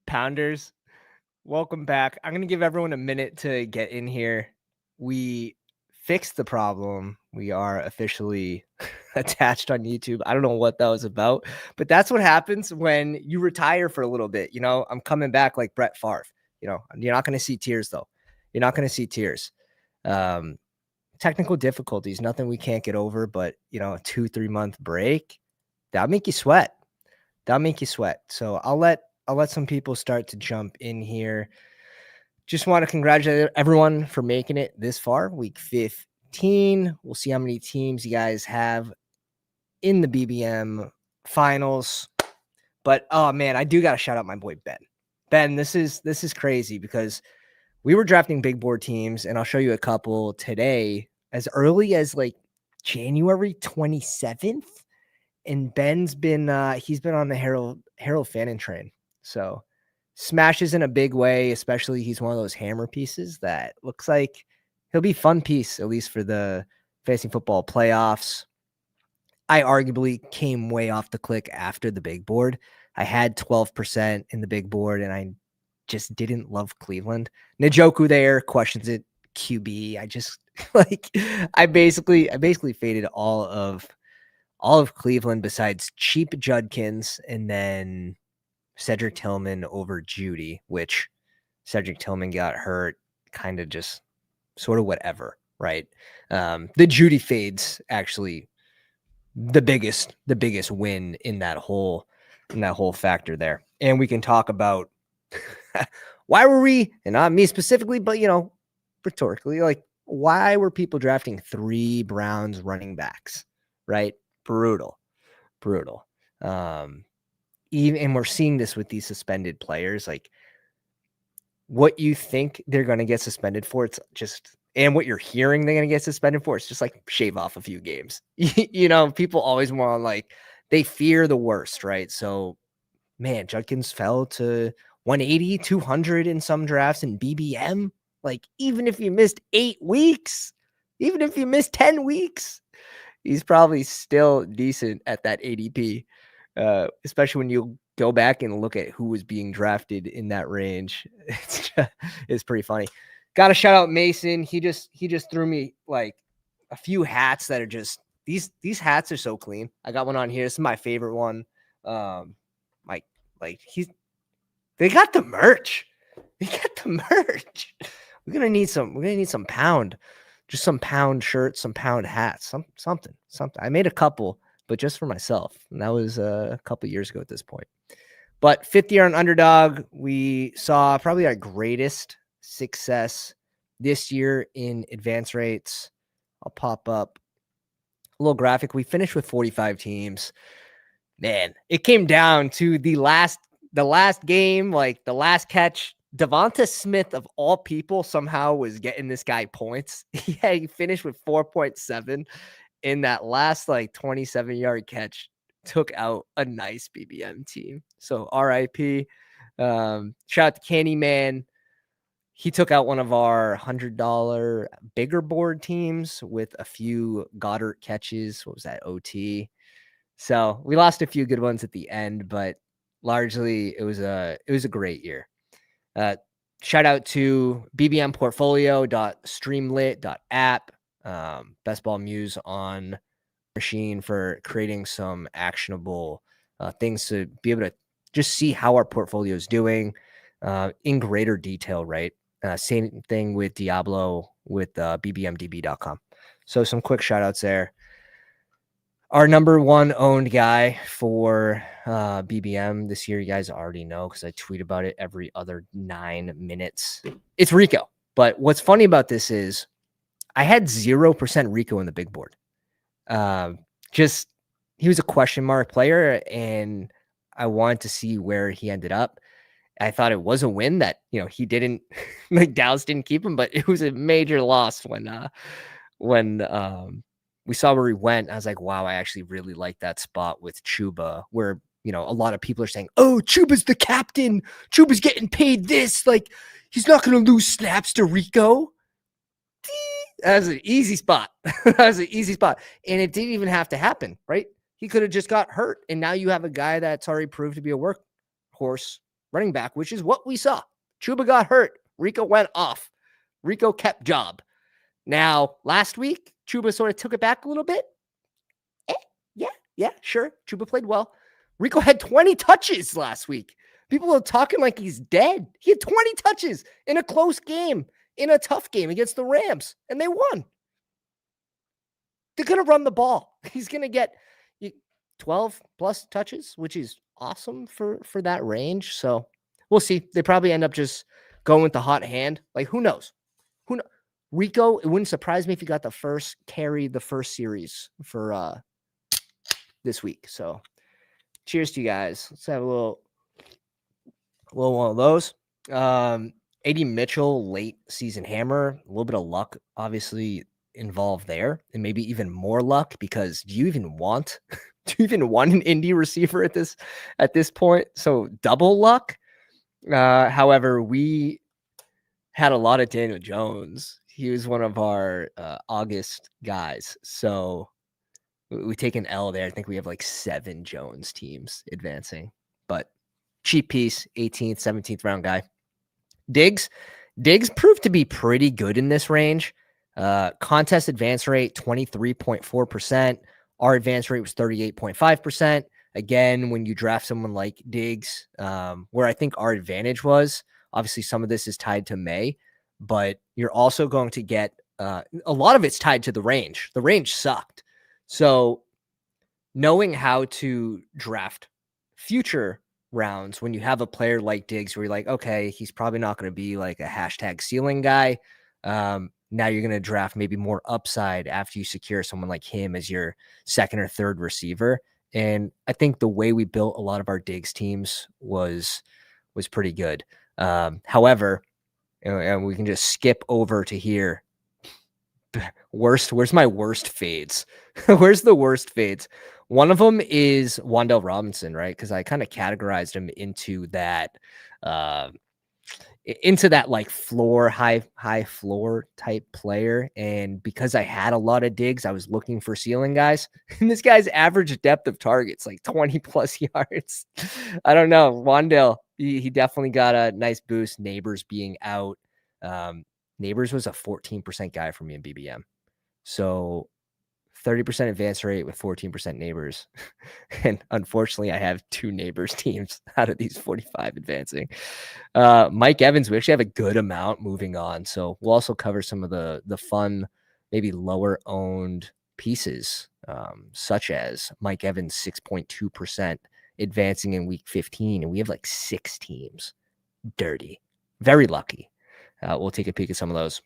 Pounders, welcome back. I'm going to give everyone a minute to get in here. We fixed the problem. We are officially attached on YouTube. I don't know what that was about, but that's what happens when you retire for a little bit. You know, I'm coming back like Brett Favre. You know, you're not going to see tears, though. You're not going to see tears. Technical difficulties, nothing we can't get over, but, you know, a 2-3 month break, that'll make you sweat. That'll make you sweat. So I'll let some people start to jump in here. Just want to congratulate everyone for making it this far, week 15. We'll see how many teams you guys have in the BBM finals. But oh man, I do got to shout out my boy Ben. Ben, this is crazy because we were drafting big board teams, and I'll show you a couple today as early as like January 27th. And Ben's been he's been on the Harold Fannin train. So smashes in a big way, especially he's one of those hammer pieces that looks like he'll be fun piece, at least for the fantasy football playoffs. I arguably came way off the click after the big board. I had 12% in the big board, and I just didn't love Cleveland. Njoku there questions it. QB. I just like I basically faded all of Cleveland besides cheap Judkins and then Cedric Tillman over Judy, which Cedric Tillman got hurt, kind of just sort of whatever, right? The Judy fades actually the biggest win in that whole factor there. And we can talk about why were we, and not me specifically, but you know, rhetorically, like why were people drafting 3 Browns running backs, right? Brutal. Even, and we're seeing this with these suspended players, like what you think they're going to get suspended for, it's just, and what you're hearing they're going to get suspended for, it's just like shave off a few games. You know, people always want, like, they fear the worst, right? So, man, Judkins fell to 180, 200 in some drafts in BBM. Like, even if you missed 8 weeks, even if you missed 10 weeks, he's probably still decent at that ADP, especially when you go back and look at who was being drafted in that range. It's pretty funny. Got to shout out Mason. He just threw me like a few hats that are just these hats are so clean. I got one on here. This is my favorite one. They got the merch. We're gonna need some pound. Just some pound shirts, some pound hats, something. I made a couple, but just for myself. And that was a couple years ago at this point. But 5th year on Underdog, we saw probably our greatest success this year in advance rates. I'll pop up a little graphic. We finished with 45 teams. Man, it came down to the last game, like the last catch. Devonta Smith, of all people, somehow was getting this guy points. Yeah, he finished with 4.7 in that last like 27-yard catch. Took out a nice BBM team. So RIP. Shout out to Candyman. He took out one of our $100 bigger board teams with a few Goddard catches. What was that? OT. So we lost a few good ones at the end, but largely it was a great year. Shout out to bbmportfolio.streamlit.app, Best Ball Muse on machine for creating some actionable things to be able to just see how our portfolio is doing in greater detail, right? Same thing with Diablo with bbmdb.com. So some quick shout outs there. Our number 1 owned guy for BBM this year, you guys already know because I tweet about it every other 9 minutes. It's Rico. But what's funny about this is I had 0% Rico in the big board. Just he was a question mark player, and I wanted to see where he ended up. I thought it was a win that, you know, he didn't like Dallas didn't keep him, but it was a major loss when we saw where he went. I was like, wow, I actually really like that spot with Chuba, where, you know, a lot of people are saying, oh, Chuba's the captain. Chuba's getting paid this. Like, he's not going to lose snaps to Rico. That was an easy spot. And it didn't even have to happen, right? He could have just got hurt. And now you have a guy that's already proved to be a workhorse running back, which is what we saw. Chuba got hurt. Rico went off. Rico kept job. Now, last week, Chuba sort of took it back a little bit. Yeah, sure. Chuba played well. Rico had 20 touches last week. People are talking like he's dead. He had 20 touches in a close game, in a tough game against the Rams, and they won. They're going to run the ball. He's going to get 12 plus touches, which is awesome for that range. So we'll see. They probably end up just going with the hot hand. Like, who knows? Rico, it wouldn't surprise me if he got the first series for this week. So cheers to you guys. Let's have a little one of those. AD Mitchell, late season hammer, a little bit of luck obviously involved there, and maybe even more luck, because do you even want an indie receiver at this point? So double luck. However, we had a lot of Daniel Jones. He was one of our August guys. So we take an L there. I think we have like 7 Jones teams advancing, but cheap piece, 18th, 17th round guy. Diggs proved to be pretty good in this range. Contest advance rate, 23.4%. Our advance rate was 38.5%. Again, when you draft someone like Diggs, where I think our advantage was, obviously some of this is tied to May, but you're also going to get a lot of it's tied to the range. The range sucked. So knowing how to draft future rounds when you have a player like Diggs, where you're like, okay, he's probably not going to be like a hashtag ceiling guy. Now you're going to draft maybe more upside after you secure someone like him as your second or third receiver. And I think the way we built a lot of our Diggs teams was pretty good. However, and we can just skip over to here. Where's my worst fades? Where's the worst fades? One of them is Wan'Dale Robinson, right? Because I kind of categorized him into that like high floor type player. And because I had a lot of Diggs, I was looking for ceiling guys. And this guy's average depth of targets, like 20 plus yards. I don't know. Wan'Dale, he definitely got a nice boost. Neighbors being out. Neighbors was a 14% guy for me in BBM. So 30% advance rate with 14% neighbors. And unfortunately, I have 2 neighbors teams out of these 45 advancing. Mike Evans, we actually have a good amount moving on. So we'll also cover some of the fun, maybe lower owned pieces, such as Mike Evans, 6.2% advancing in week 15. And we have like 6 teams. Dirty. Very lucky. We'll take a peek at some of those.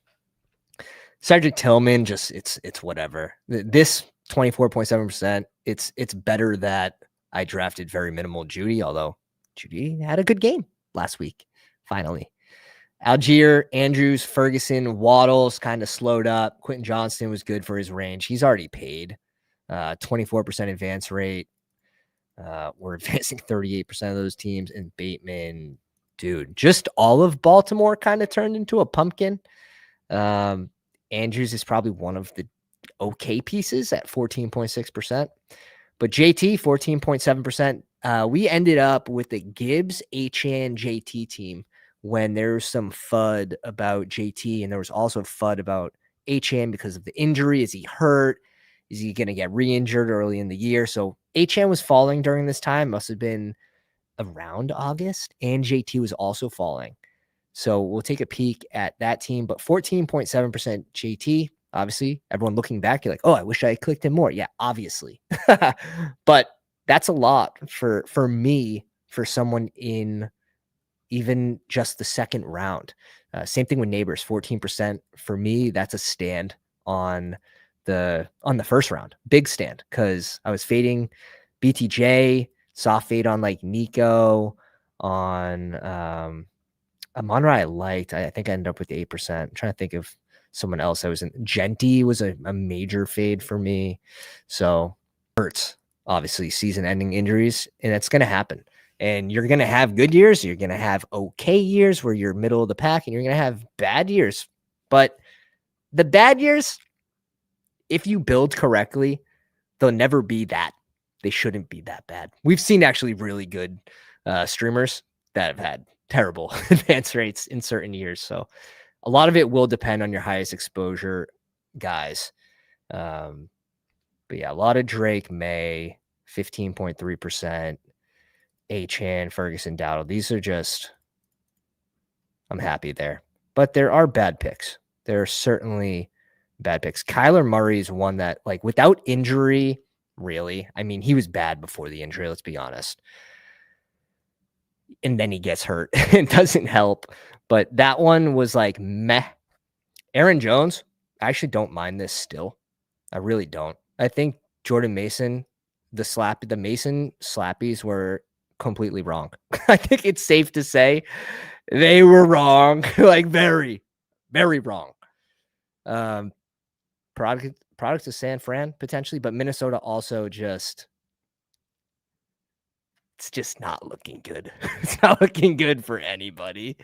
Cedric Tillman, just it's whatever. This 24.7%, it's better that I drafted very minimal Judy, although Judy had a good game last week, finally. Algier, Andrews, Ferguson, Waddles kind of slowed up. Quentin Johnston was good for his range. He's already paid. 24% advance rate. We're advancing 38% of those teams. And Bateman, dude, just all of Baltimore kind of turned into a pumpkin. Andrews is probably one of the okay pieces at 14.6%. But JT, 14.7%. We ended up with the Gibbs, Achane, JT team when there was some FUD about JT, and there was also FUD about Achane because of the injury. Is he hurt? Is he going to get re-injured early in the year? So Achane was falling during this time. Must have been around August, and JT was also falling. So we'll take a peek at that team, but 14.7% JT. Obviously, everyone looking back, you're like, oh, I wish I had clicked him more. Yeah, obviously. But that's a lot for me, for someone in even just the second round. Same thing with Neighbors, 14%. For me, that's a stand on the first round. Big stand, because I was fading BTJ, soft fade on like Nico, on Amon-Ra I liked. I think I ended up with 8%. I'm trying to think of someone else. Genty was a major fade for me. So hurts, obviously, season-ending injuries, and it's going to happen. And you're going to have good years. You're going to have okay years where you're middle of the pack, and you're going to have bad years. But the bad years, if you build correctly, they'll never be that. They shouldn't be that bad. We've seen actually really good streamers that have had terrible advance rates in certain years. So a lot of it will depend on your highest exposure guys. But yeah, a lot of Drake, May, 15.3%, Achan, Ferguson, Dowdle. These are just, I'm happy there. But there are bad picks. There are certainly bad picks. Kyler Murray is one that, like, without injury, really, I mean, he was bad before the injury, let's be honest. And then he gets hurt. It doesn't help. But that one was like meh. Aaron Jones, I actually don't mind this still. I really don't. I think Jordan Mason, the Mason slappies were completely wrong. I think it's safe to say they were wrong, like very, very wrong. Products of San Fran potentially, but Minnesota also just, it's just not looking good. It's not looking good for anybody.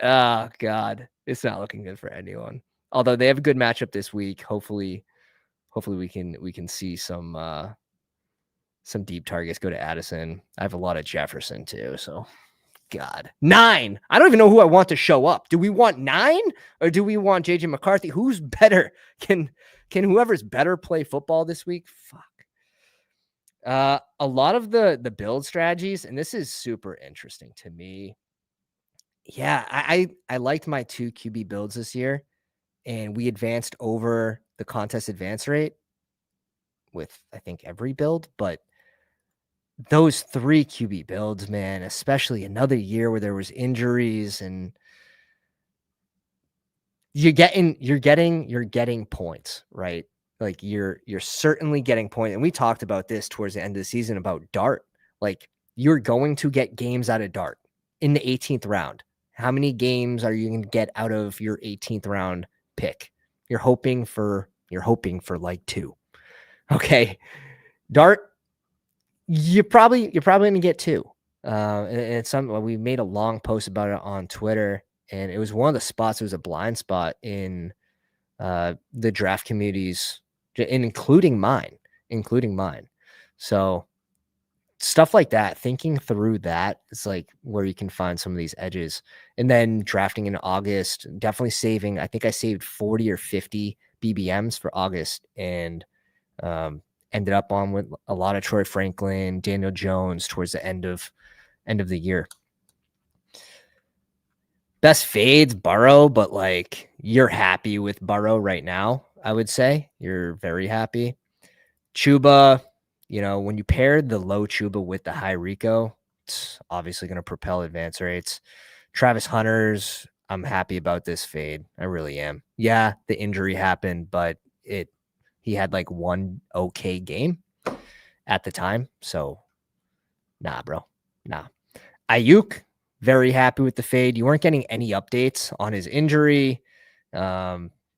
Oh God, it's not looking good for anyone. Although they have a good matchup this week. Hopefully we can see some deep targets go to Addison. I have a lot of Jefferson too. So God, 9. I don't even know who I want to show up. Do we want 9 or do we want JJ McCarthy? Who's better? Can whoever's better play football this week? Fuck. A lot of the build strategies, and this is super interesting to me. Yeah, I liked my 2 QB builds this year, and we advanced over the contest advance rate with, I think, every build, but those 3 QB builds, man, especially another year where there was injuries and you're getting points, right? Like you're certainly getting points. And we talked about this towards the end of the season about Dart. Like you're going to get games out of Dart in the 18th round. How many games are you going to get out of your 18th round pick? You're hoping for like 2. Okay. Dart, you're probably going to get 2. And it's something we made a long post about it on Twitter, and it was one of the spots. It was a blind spot in the draft communities, including mine. So stuff like that, thinking through that is like where you can find some of these edges. And then drafting in August, definitely saving. I think I saved 40 or 50 BBMs for August, and ended up on with a lot of Troy Franklin, Daniel Jones towards the end of the year. Best fades, Burrow, but like you're happy with Burrow right now. I would say you're very happy. Chuba, when you pair the low Chuba with the high Rico, it's obviously going to propel advance rates. Travis Hunter's, I'm happy about this fade. I really am. Yeah, the injury happened, but he had like one okay game at the time. So nah, bro. Nah. Ayuk, very happy with the fade. You weren't getting any updates on his injury.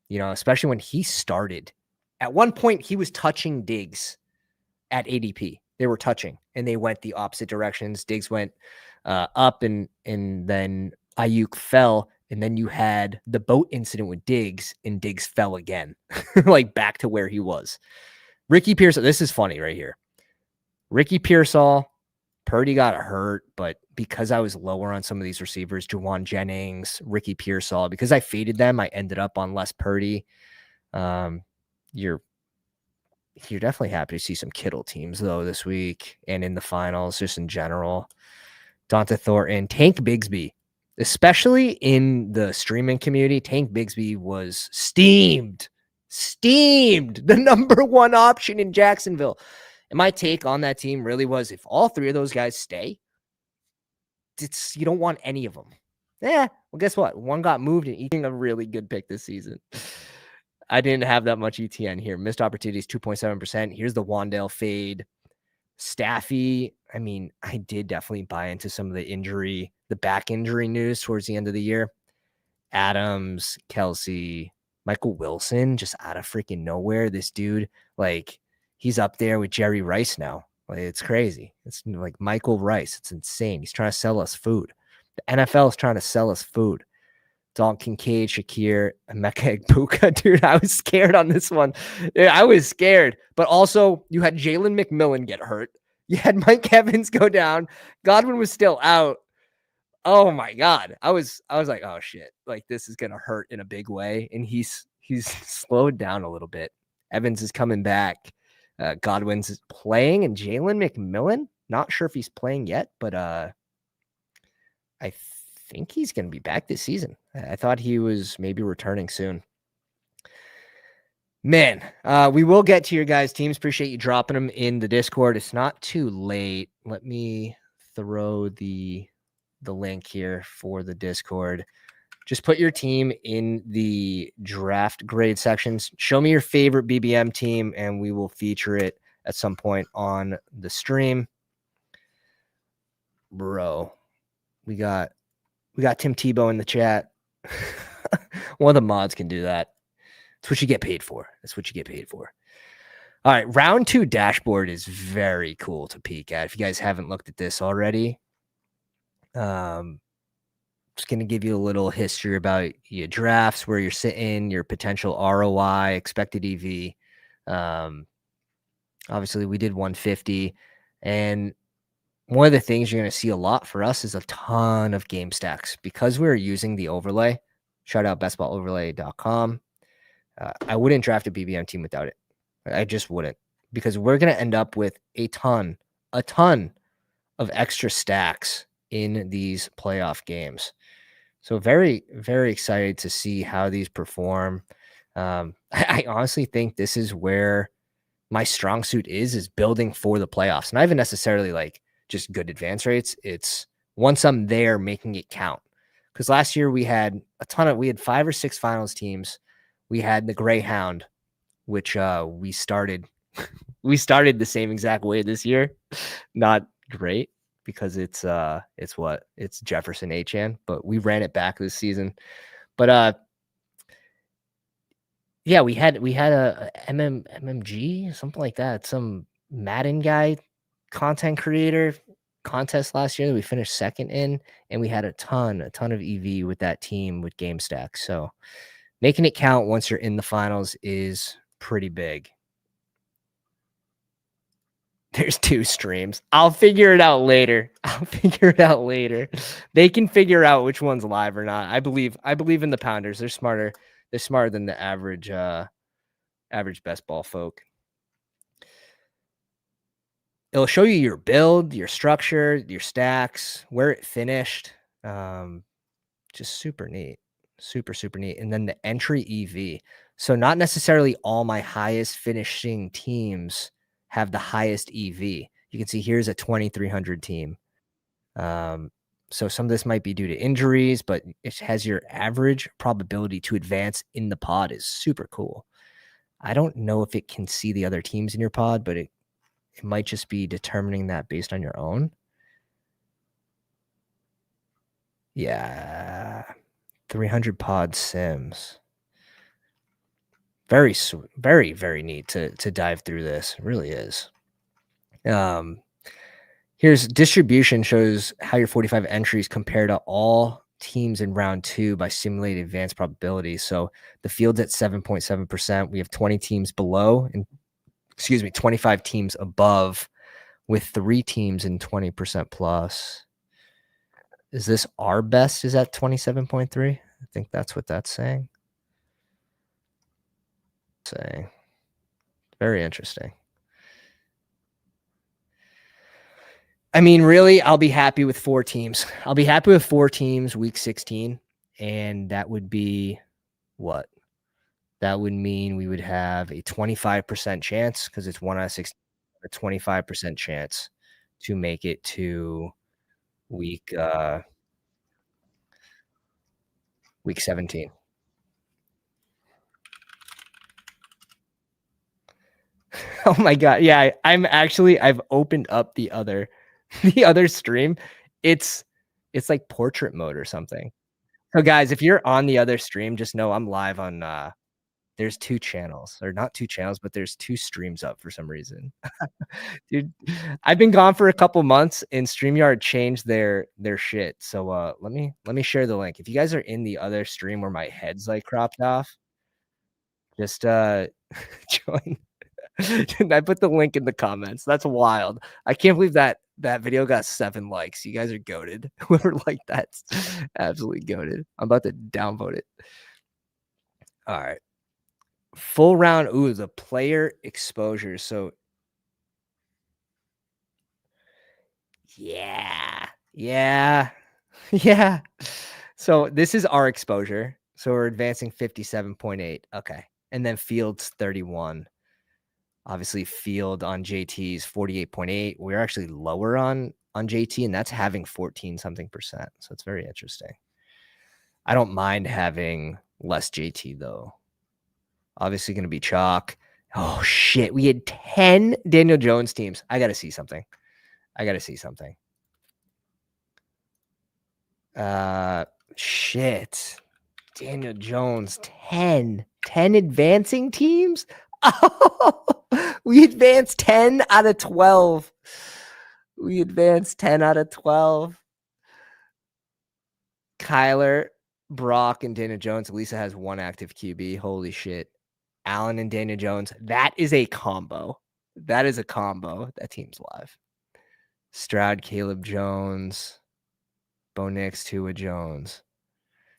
Especially when he started. At one point, he was touching Diggs at ADP. They were touching, and they went the opposite directions. Diggs went up, and then Ayuk fell, and then you had the boat incident with Diggs, and Diggs fell again, like back to where he was. Ricky Pearsall, this is funny right here. Ricky Pearsall, Purdy got hurt, but because I was lower on some of these receivers, Juwan Jennings, Ricky Pearsall, because I faded them, I ended up on less Purdy. You're definitely happy to see some Kittle teams, though, this week and in the finals, just in general. Donta Thornton, Tank Bigsby, especially in the streaming community, Tank Bigsby was steamed, the number 1 option in Jacksonville. And my take on that team really was, if all 3 of those guys stay, you don't want any of them. Well, guess what? One got moved and eating a really good pick this season. I didn't have that much ETN here. Missed opportunities, 2.7%. Here's the Wandale fade. Staffy, I mean, I did definitely buy into some of the back injury news towards the end of the year. Adams, Kelsey, Michael Wilson, just out of freaking nowhere. This dude, like, he's up there with Jerry Rice now. Like, it's crazy. It's like Michael Rice. It's insane. He's trying to sell us food. The NFL is trying to sell us food. Dalton Kincaid, Shakir, Emeka Egbuka. Dude, I was scared on this one. I was scared. But also, you had Jalen McMillan get hurt. You had Mike Evans go down. Godwin was still out. Oh my god. I was like, "Oh shit, like this is gonna hurt in a big way." And he's slowed down a little bit. Evans is coming back. Godwin's is playing, and Jalen McMillan, not sure if he's playing yet, but I think he's gonna be back this season. I thought he was maybe returning soon. Man, we will get to your guys' teams. Appreciate you dropping them in the Discord. It's not too late. Let me throw the link here for the Discord. Just put your team in the draft grade sections. Show me your favorite BBM team, and we will feature it at some point on the stream. Bro, we got Tim Tebow in the chat. One of the mods can do that. That's what you get paid for. That's what you get paid for. All right, round 2 dashboard is very cool to peek at. If you guys haven't looked at this already, just going to give you a little history about your drafts, where you're sitting, your potential ROI, expected EV. Obviously, we did 150. And one of the things you're going to see a lot for us is a ton of game stacks because we're using the overlay. Shout out bestballoverlay.com. I wouldn't draft a BBM team without it. I just wouldn't, because we're going to end up with a ton of extra stacks in these playoff games. So very, very excited to see how these perform. I honestly think this is where my strong suit is building for the playoffs. Not even necessarily like just good advance rates. It's once I'm there, making it count. Because last year we had we had 5 or 6 finals teams. We had the Greyhound, which we started the same exact way this year. Not great, because it's Jefferson Achan, but we ran it back this season. But yeah, we had a MMG, something like that, some Madden guy, content creator contest last year that we finished second in, and we had a ton of EV with that team with GameStack. So making it count once you're in the finals is pretty big. There's 2 streams. I'll figure it out later. They can figure out which one's live or not. I believe in the Pounders. They're smarter. They're smarter than the average best ball folk. It'll show you your build, your structure, your stacks, where it finished. Just super neat. Super neat. And then the entry EV. So not necessarily all my highest finishing teams have the highest EV. You can see here's a 2,300 team. So some of this might be due to injuries, but it has your average probability to advance in the pod is super cool. I don't know if it can see the other teams in your pod, but it might just be determining that based on your own. Yeah. 300 pod sims. Very neat to dive through this. It really is. Here's distribution, shows how your 45 entries compare to all teams in round 2 by simulated advanced probability. So the field's at 7.7%. We have 20 teams below, and 25 teams above, with 3 teams in 20% plus. Is this our best? Is at 27.3? I think that's what that's saying. Very interesting. I mean, really, I'll be happy with 4 teams. I'll be happy with 4 teams week 16, and that would be what? That would mean we would have a 25% chance, because it's 1 out of 16, a 25% chance to make it to week 17. Oh my god. Yeah, I've opened up the other stream. It's like portrait mode or something. So guys, if you're on the other stream, just know I'm live on there's 2 channels, or not 2 channels, but there's 2 streams up for some reason. Dude, I've been gone for a couple months, and StreamYard changed their shit. So let me share the link. If you guys are in the other stream where my head's like cropped off, just join. I put the link in the comments. That's wild. I can't believe that That video got 7 likes. You guys are goated. Whoever liked that's absolutely goated. I'm about to downvote it. All right. Full round. Ooh, the player exposure. So yeah. Yeah. Yeah. So this is our exposure. So we're advancing 57.8. Okay. And then Fields 31. Obviously, Field on JT's 48.8. We're actually lower on JT, and that's having 14 something percent. So it's very interesting. I don't mind having less JT though. Obviously going to be chalk. Oh shit. We had 10 Daniel Jones teams. I got to see something. Shit. Daniel Jones, 10 advancing teams. Oh, we advanced 10 out of 12. We advanced 10 out of 12. Kyler, Brock, and Daniel Jones. Lisa has 1 active QB. Holy shit. Allen and Daniel Jones. That is a combo. That team's live. Stroud, Caleb Jones, Bo Nix, Tua Jones.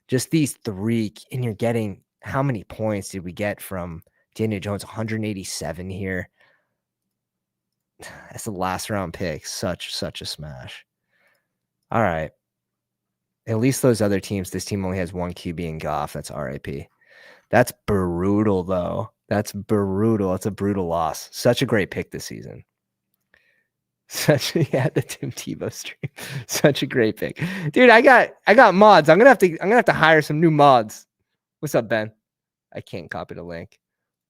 Just these 3, and you're getting how many points did we get from Daniel Jones? 187 here. That's the last round pick. Such a smash. All right. At least those other teams, this team only has 1 QB in Goff. That's RIP. That's brutal, though. That's brutal. It's a brutal loss. Such a great pick this season. The Tim Tebow stream. Such a great pick. Dude, I got mods. I'm gonna have to hire some new mods. What's up, Ben? I can't copy the link.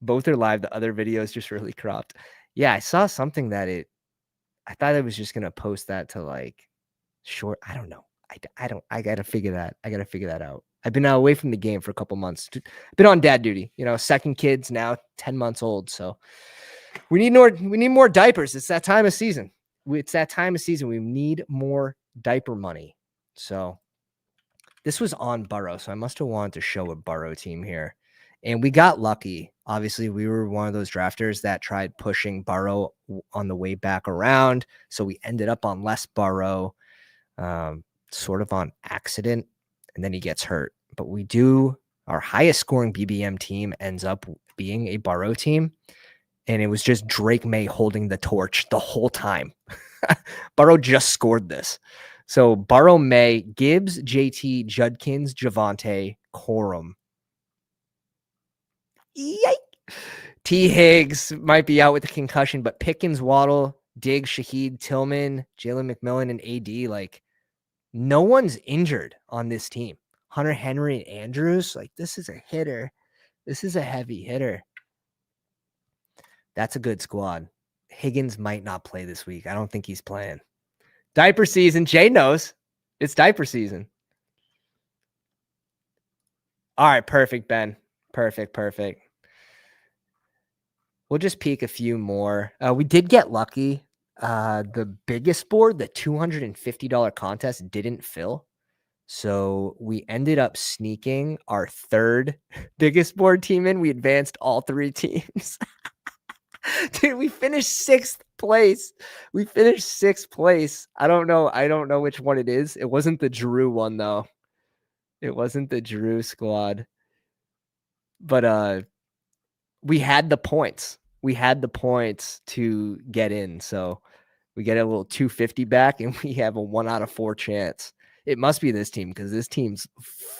Both are live. The other video is just really cropped. Yeah, I saw something that I thought I was just gonna post that to like short. I don't know. I gotta figure that out. I've been away from the game for a couple months. Been on dad duty, second kid's now 10 months old. So we need more diapers. It's that time of season. We need more diaper money. So this was on Burrow. So I must have wanted to show a Burrow team here. And we got lucky. Obviously, we were one of those drafters that tried pushing Burrow on the way back around. So we ended up on less Burrow, sort of on accident. And then he gets hurt. But our highest scoring BBM team ends up being a Burrow team. And it was just Drake May holding the torch the whole time. Burrow just scored this. So Burrow, May, Gibbs, JT, Judkins, Javonte, Corum. Yike. T. Higgs might be out with a concussion, but Pickens, Waddle, Diggs, Shaheed, Tillman, Jalen McMillan, and AD, like no one's injured on this team. Hunter Henry and Andrews, like this is a hitter. This is a heavy hitter. That's a good squad. Higgins might not play this week. I don't think he's playing. Diaper season. Jay knows. It's diaper season. All right. Perfect, Ben. Perfect. We'll just peek a few more. We did get lucky. The biggest board, the $250 contest, didn't fill. So we ended up sneaking our third biggest board team in. We advanced all 3 teams. Dude, we finished 6th place. I don't know which one it is. It wasn't the Drew one, though. It wasn't the Drew squad. But we had the points. To get in. So we get a little 250 back, and we have a 1 out of 4 chance. It must be this team because this team's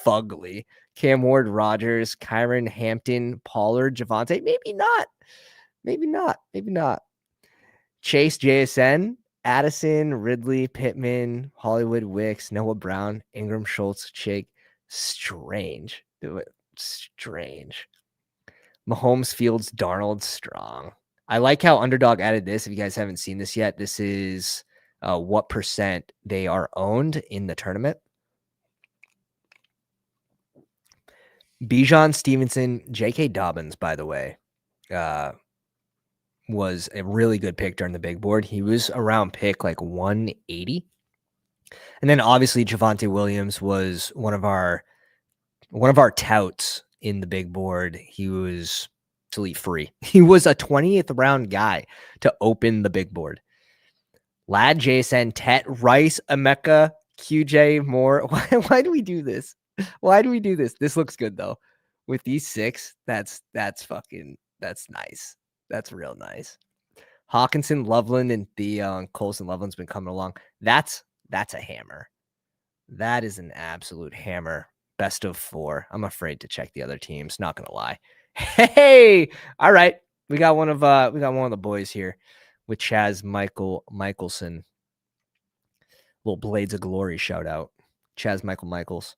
fugly. Cam Ward, Rogers, Kyron, Hampton, Pollard, Javonte. Maybe not. Chase, JSN, Addison, Ridley, Pittman, Hollywood, Wicks, Noah Brown, Ingram, Schultz, Chig. Strange. Mahomes, Fields, Darnold, strong. I like how Underdog added this. If you guys haven't seen this yet, this is what percent they are owned in the tournament. Bijan, Stevenson, J.K. Dobbins, by the way, was a really good pick during the big board. He was around pick like 180. And then obviously Javonte Williams was one of our touts in the big board. He was absolutely free. He was a 20th round guy to open the big board. Lad, Jason, Tet, Rice, Emeka, QJ, Moore. Why do we do this? Why do we do this? This looks good though. With these 6, that's nice. That's real nice. Hawkinson, Loveland, and Theon. Colson, Loveland's been coming along. That's a hammer. That is an absolute hammer. Best of 4. I'm afraid to check the other teams. Not gonna lie. Hey, all right. We got one of the boys here with Chaz Michelson. Little Blades of Glory shout out. Chaz Michaels.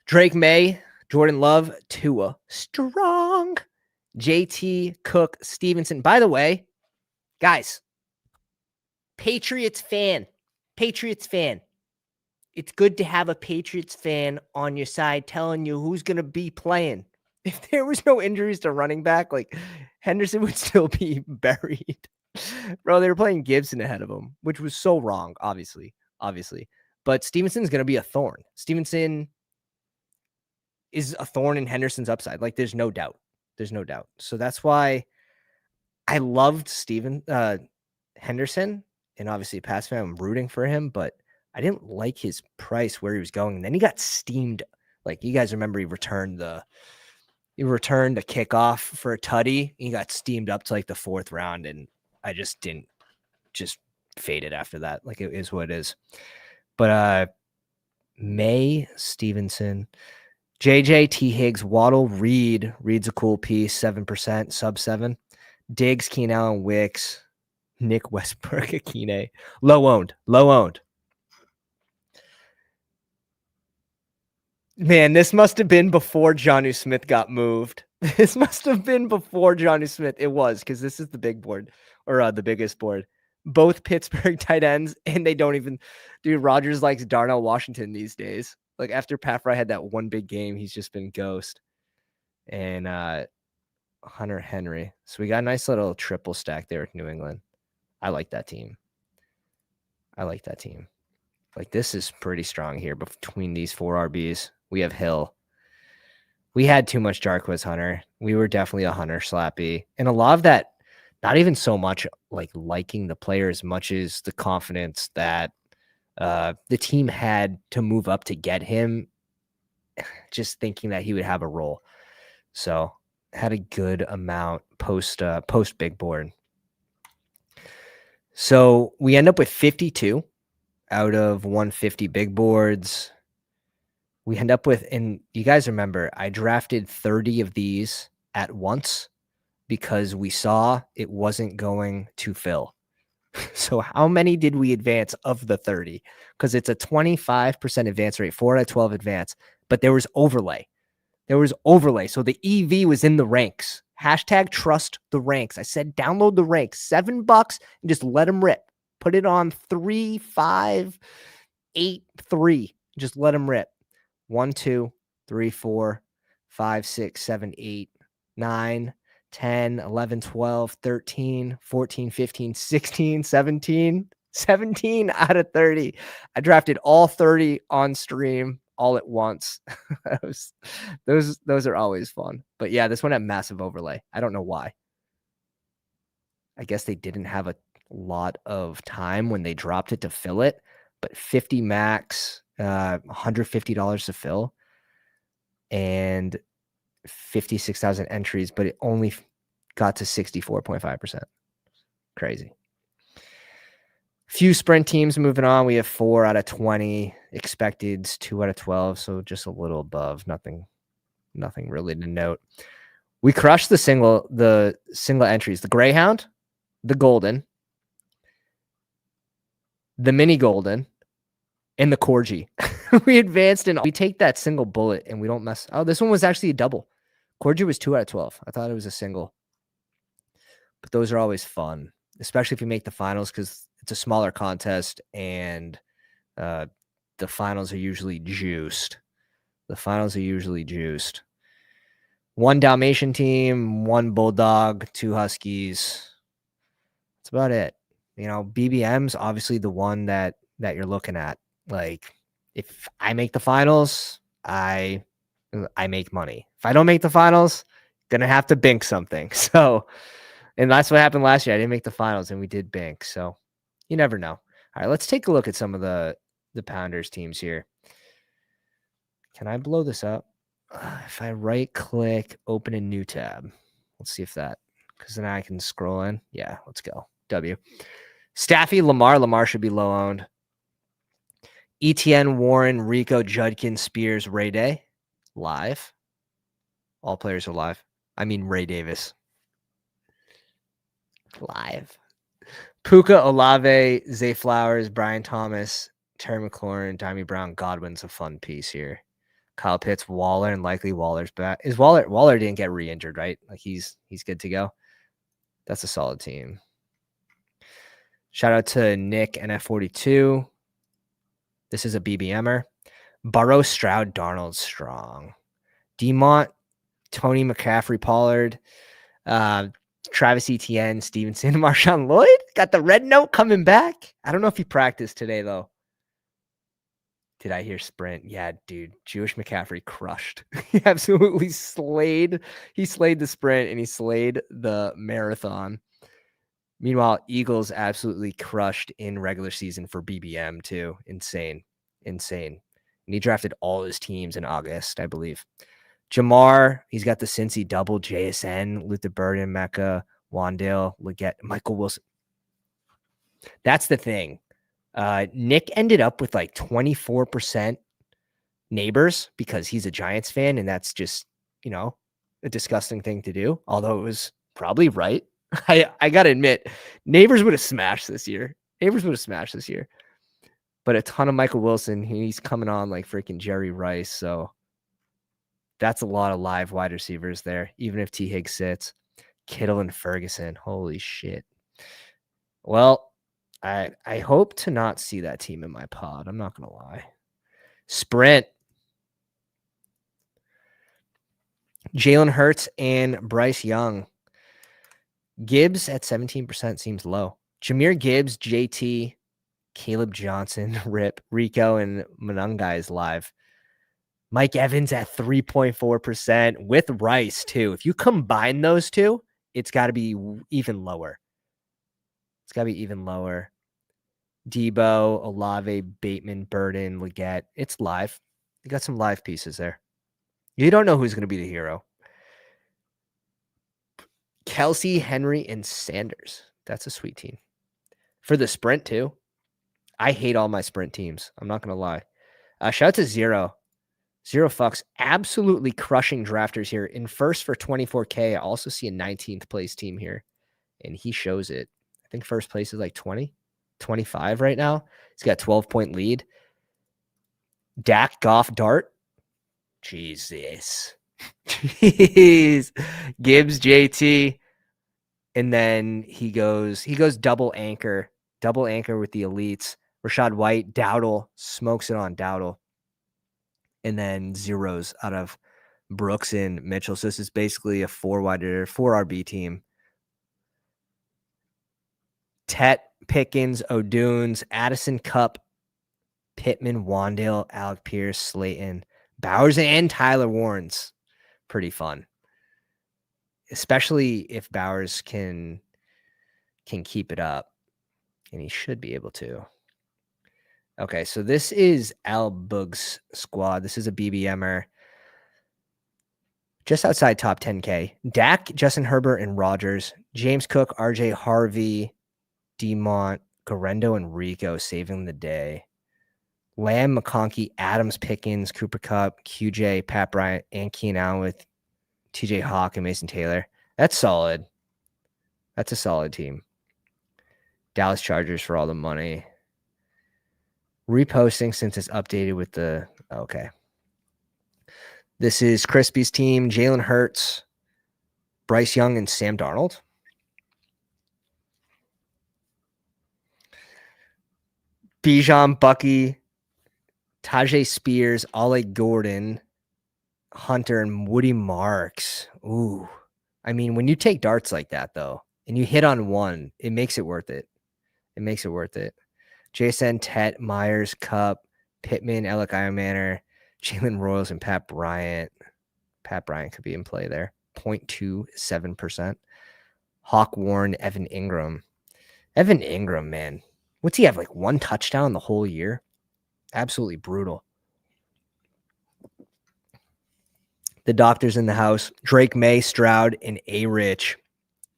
Drake May, Jordan Love, Tua Strong, JT Cook, Stevenson. By the way, guys, Patriots fan. It's good to have a Patriots fan on your side telling you who's going to be playing. If there was no injuries to running back, like Henderson would still be buried. Bro, they were playing Gibson ahead of him, which was so wrong, obviously. But Stevenson's going to be a thorn. Stevenson is a thorn in Henderson's upside. Like, there's no doubt. So that's why I loved Henderson, and obviously, pass fan, I'm rooting for him, but I didn't like his price where he was going. And then he got steamed. Like, you guys remember he returned a kickoff for a tutty. He got steamed up to like the 4th round, and I just faded after that. Like, it is what it is. But May, Stevenson, JJ, T. Higgs, Waddle, Reed's a cool piece, 7%, sub 7. Diggs, Keenan Allen, Wicks, Nick Westbrook, Akine. Low owned. Man, this must have been before Jonnu Smith got moved. It was, because this is the big board, or the biggest board. Both Pittsburgh tight ends, and they don't even... Dude, Rodgers likes Darnell Washington these days. Like, after Pat Fry had that one big game, he's just been ghost. And Hunter Henry. So we got a nice little triple stack there with New England. I like that team. Like, this is pretty strong here between these 4 RBs. We have Hill. We had too much Jarquez Hunter. We were definitely a Hunter slappy. And a lot of that, not even so much like liking the player as much as the confidence that the team had to move up to get him, just thinking that he would have a role. So had a good amount post big board. So we end up with 52 out of 150 big boards. We end up with, and you guys remember, I drafted 30 of these at once because we saw it wasn't going to fill. So how many did we advance of the 30? Because it's a 25% advance rate, 4 out of 12 advance, but there was overlay. So the EV was in the ranks. Hashtag trust the ranks. I said, download the ranks, $7 and just let them rip. Put it on 3, 5, 8, 3. Just let them rip. 1, 2, 3, 4, 5, 6, 7, 8, 9, 10, 11, 12, 13, 14, 15, 16, 17 out of 30. I drafted all 30 on stream all at once. Those are always fun. But yeah, this one had massive overlay. I don't know why. I guess they didn't have a lot of time when they dropped it to fill it, but 50 max, $150 to fill, and 56,000 entries, but it only got to 64.5%. Crazy. Few sprint teams moving on. We have 4 out of 20 expecteds, 2 out of 12, so just a little above. Nothing really to note. We crushed the single entries: the Greyhound, the Golden, the Mini Golden, and the Corgi. We advanced, and we take that single bullet and we don't mess. Oh, this one was actually a double. Corgi was 2 out of 12. I thought it was a single. But those are always fun, especially if you make the finals, because it's a smaller contest and the finals are usually juiced. 1 Dalmatian team, 1 Bulldog, 2 Huskies. That's about it. BBM's obviously the one that you're looking at. Like, if I make the finals, I make money. If I don't make the finals, gonna have to bink something. So, and that's what happened last year. I didn't make the finals, and we did bink. So You never know. All right, let's take a look at some of the Pounders teams here. Can I blow this up? If I right click, open a new tab. Let's see if that, because then I can scroll in. Yeah, let's go. W. Staffy, Lamar. Lamar should be low owned. ETN, Warren, Rico, Judkins, Spears, Ray Day. Live. All players are live. I mean, Ray Davis. Live. Puka, Olave, Zay Flowers, Brian Thomas, Terry McLaurin, Dimey Brown, Godwin's a fun piece here. Kyle Pitts, Waller, and likely Waller's back. Is Waller didn't get re-injured, right? Like he's good to go. That's a solid team. Shout out to Nick NF42. This is a BBMer. Burrow, Stroud, Darnold, Strong. Demont, Tony McCaffrey, Pollard, Travis Etienne, Stevenson, Marshawn Lloyd. Got the red note coming back. I don't know if he practiced today, though. Did I hear sprint? Yeah, dude. Jewish McCaffrey crushed. He absolutely slayed. He slayed the sprint and he slayed the marathon. Meanwhile, Eagles absolutely crushed in regular season for BBM too. Insane. And he drafted all his teams in August, I believe. Jamar, he's got the Cincy double, JSN, Luther Burden, Mecca, Wandale, Leggett, Michael Wilson. That's the thing. Nick ended up with like 24% neighbors because he's a Giants fan, and that's just, a disgusting thing to do. Although it was probably right. I gotta admit, neighbors would have smashed this year. But a ton of Michael Wilson. He's coming on like freaking Jerry Rice. So that's a lot of live wide receivers there, even if T. Higgs sits. Kittle and Ferguson. Holy shit. Well, I hope to not see that team in my pod. I'm not going to lie. Sprint. Jalen Hurts and Bryce Young. Gibbs at 17% seems low. Jahmyr Gibbs, JT, Caleb Johnson, Rip, Rico, and Monungai is live. Mike Evans at 3.4% with Rice, too. If you combine those two, it's got to be even lower. Debo, Olave, Bateman, Burden, Leggett. It's live. You got some live pieces there. You don't know who's going to be the hero. Kelsey, Henry, and Sanders. That's a sweet team. For the sprint, too. I hate all my sprint teams. I'm not going to lie. Shout out to Zero. Zero fucks. Absolutely crushing drafters here. In first for 24K, I also see a 19th place team here. And he shows it. I think first place is like 20, 25 right now. He's got a 12-point lead. Dak, Goff, Dart. Jesus. Jeez. Gibbs, JT. And then he goes double anchor with the elites. Rashad White, Dowdle, smokes it on Dowdle. And then zeros out of Brooks and Mitchell. So this is basically a 4 RB team. Tet, Pickens, O'Dunes, Addison, Cup, Pittman, Wandale, Alec Pierce, Slayton, Bowers, and Tyler Warren's pretty fun. Especially if Bowers can keep it up. And he should be able to. Okay, so this is Al Boog's squad. This is a BBMer. Just outside top 10K. Dak, Justin Herbert, and Rodgers. James Cook, RJ Harvey, Demont, Garendo, and Rico saving the day. Lamb, McConkey, Adams, Pickens, Cooper Kupp, QJ, Pat Bryant, and Keenan Allen with TJ Hawk and Mason Taylor. That's solid. That's a solid team. Dallas Chargers for all the money. Reposting since it's updated with the... Okay. This is Crispy's team. Jalen Hurts, Bryce Young, and Sam Darnold. Bijan, Bucky, Tajay Spears, Ale Gordon, Hunter, and Woody Marks. Ooh. I mean, when you take darts like that, though, and you hit on one, it makes it worth it. Jason, Tet, Myers, Cup, Pittman, Alec Ironmanner, Jalen Royals, and Pat Bryant. Pat Bryant could be in play there. 0.27%. Hawk Warren, Evan Ingram. Evan Ingram, man. What's he have, like 1 touchdown the whole year? Absolutely brutal. The doctor's in the house. Drake May, Stroud, and A-Rich.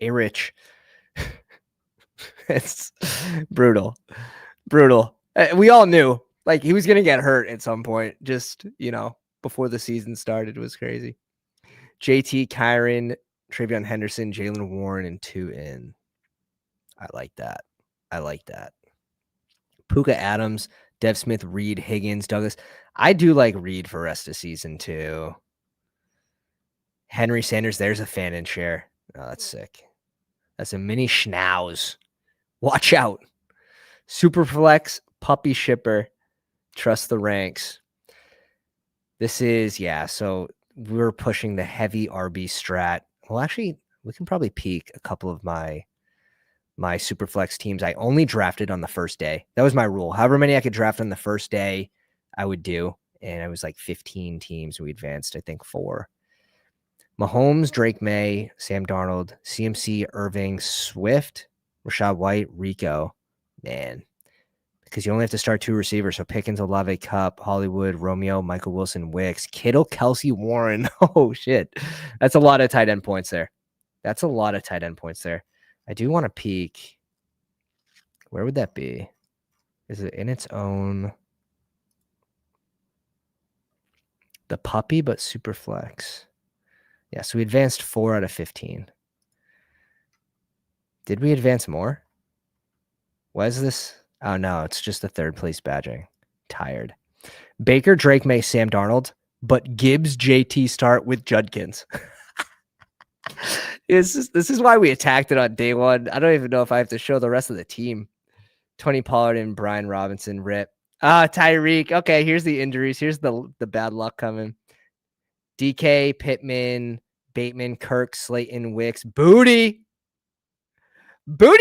A-Rich. It's brutal. Brutal. We all knew, like, he was going to get hurt at some point. Just, before the season started, it was crazy. JT, Kyron, Travion Henderson, Jalen Warren, and 2 in. I like that. Puka Adams, Dev Smith, Reed, Higgins, Douglas. I do like Reed for rest of season too. Henry Sanders, there's a fan and share. Oh, that's sick. That's a mini schnauz. Watch out. Superflex, puppy shipper, trust the ranks. This is, so we're pushing the heavy RB strat. Well, actually, we can probably peek a couple of my Superflex teams. I only drafted on the first day. That was my rule. However many I could draft on the first day, I would do. And it was like 15 teams. We advanced, I think, 4. Mahomes, Drake May, Sam Darnold, CMC, Irving, Swift, Rashad White, Rico. Man, because you only have to start 2 receivers. So Pickens, Olave, Cup, Hollywood, Romeo, Michael Wilson, Wicks, Kittle, Kelsey, Warren. Oh, shit. That's a lot of tight end points there. I do want to peek. Where would that be? Is it in its own? The puppy, but super flex. Yeah, so we advanced 4 out of 15. Did we advance more? Was this? Oh, no, it's just the 3rd place badging. Tired. Baker, Drake May, Sam Darnold, but Gibbs, JT start with Judkins. This is why we attacked it on day 1. I don't even know if I have to show the rest of the team. Tony Pollard and Brian Robinson, rip. Tyreek. Okay, here's the injuries. Here's the bad luck coming. DK, Pittman, Bateman, Kirk, Slayton, Wicks, Booty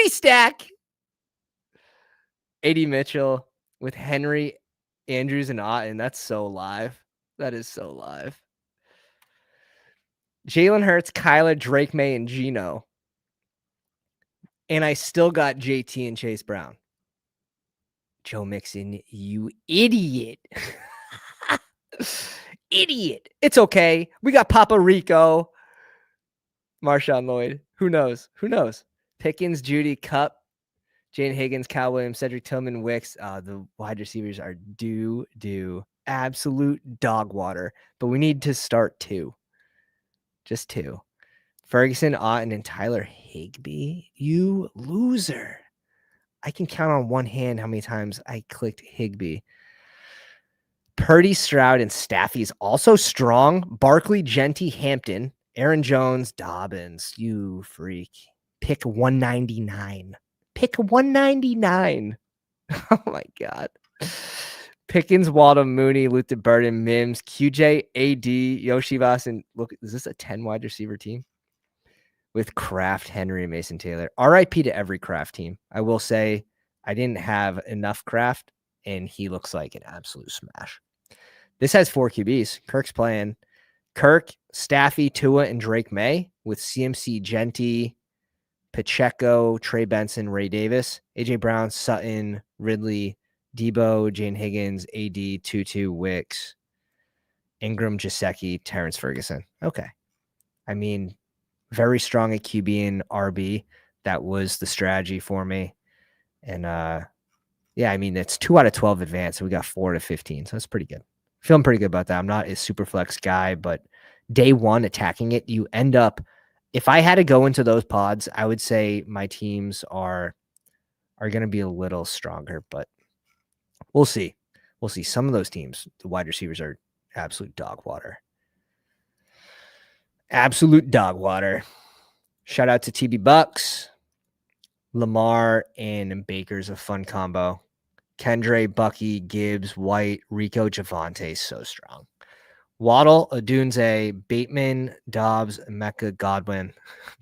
stack. AD Mitchell with Henry, Andrews, and Otten. That's so live. That is so live. Jalen Hurts, Kyler, Drake May, and Gino. And I still got JT and Chase Brown. Joe Mixon, you idiot. Idiot. It's okay. We got Papa Rico. Marshawn Lloyd. Who knows? Pickens, Judy, Cup, Jane Higgins, Cal Williams, Cedric Tillman, Wicks. The wide receivers are doo. Absolute dog water. But we need to start 2. Just 2. Ferguson, Otten, and Tyler Higbee. You loser. I can count on one hand how many times I clicked Higbee. Purdy, Stroud, and Staffy's also strong. Barkley, Genty, Hampton, Aaron Jones, Dobbins. You freak. Pick 199. Oh my God. Pickens, Waldom, Mooney, Luther Burden, Mims, QJ, AD, Yoshivas, and look, is this a 10 wide receiver team? With Kraft, Henry, and Mason Taylor. RIP to every Kraft team. I will say I didn't have enough Kraft, and he looks like an absolute smash. This has 4 QBs. Kirk's playing. Kirk, Staffy, Tua, and Drake May with CMC, Genty, Pacheco, Trey Benson, Ray Davis, AJ Brown, Sutton, Ridley, Debo, Jane Higgins, AD, Tutu, Wicks, Ingram, Jasecki, Terrence Ferguson. Okay. I mean, very strong at QB and RB. That was the strategy for me. And I mean, it's 2 out of 12 advanced. So we got 4 to 15. So that's pretty good. Feeling pretty good about that. I'm not a super flex guy, but day 1 attacking it, you end up, if I had to go into those pods, I would say my teams are going to be a little stronger, but we'll see. Some of those teams, the wide receivers are absolute dog water. Shout out to TB Bucks, Lamar, and Baker's a fun combo. Kendre, Bucky, Gibbs, White, Rico, Javante, so strong. Waddle, Odunze, Bateman, Dobbs, Mecca, Godwin.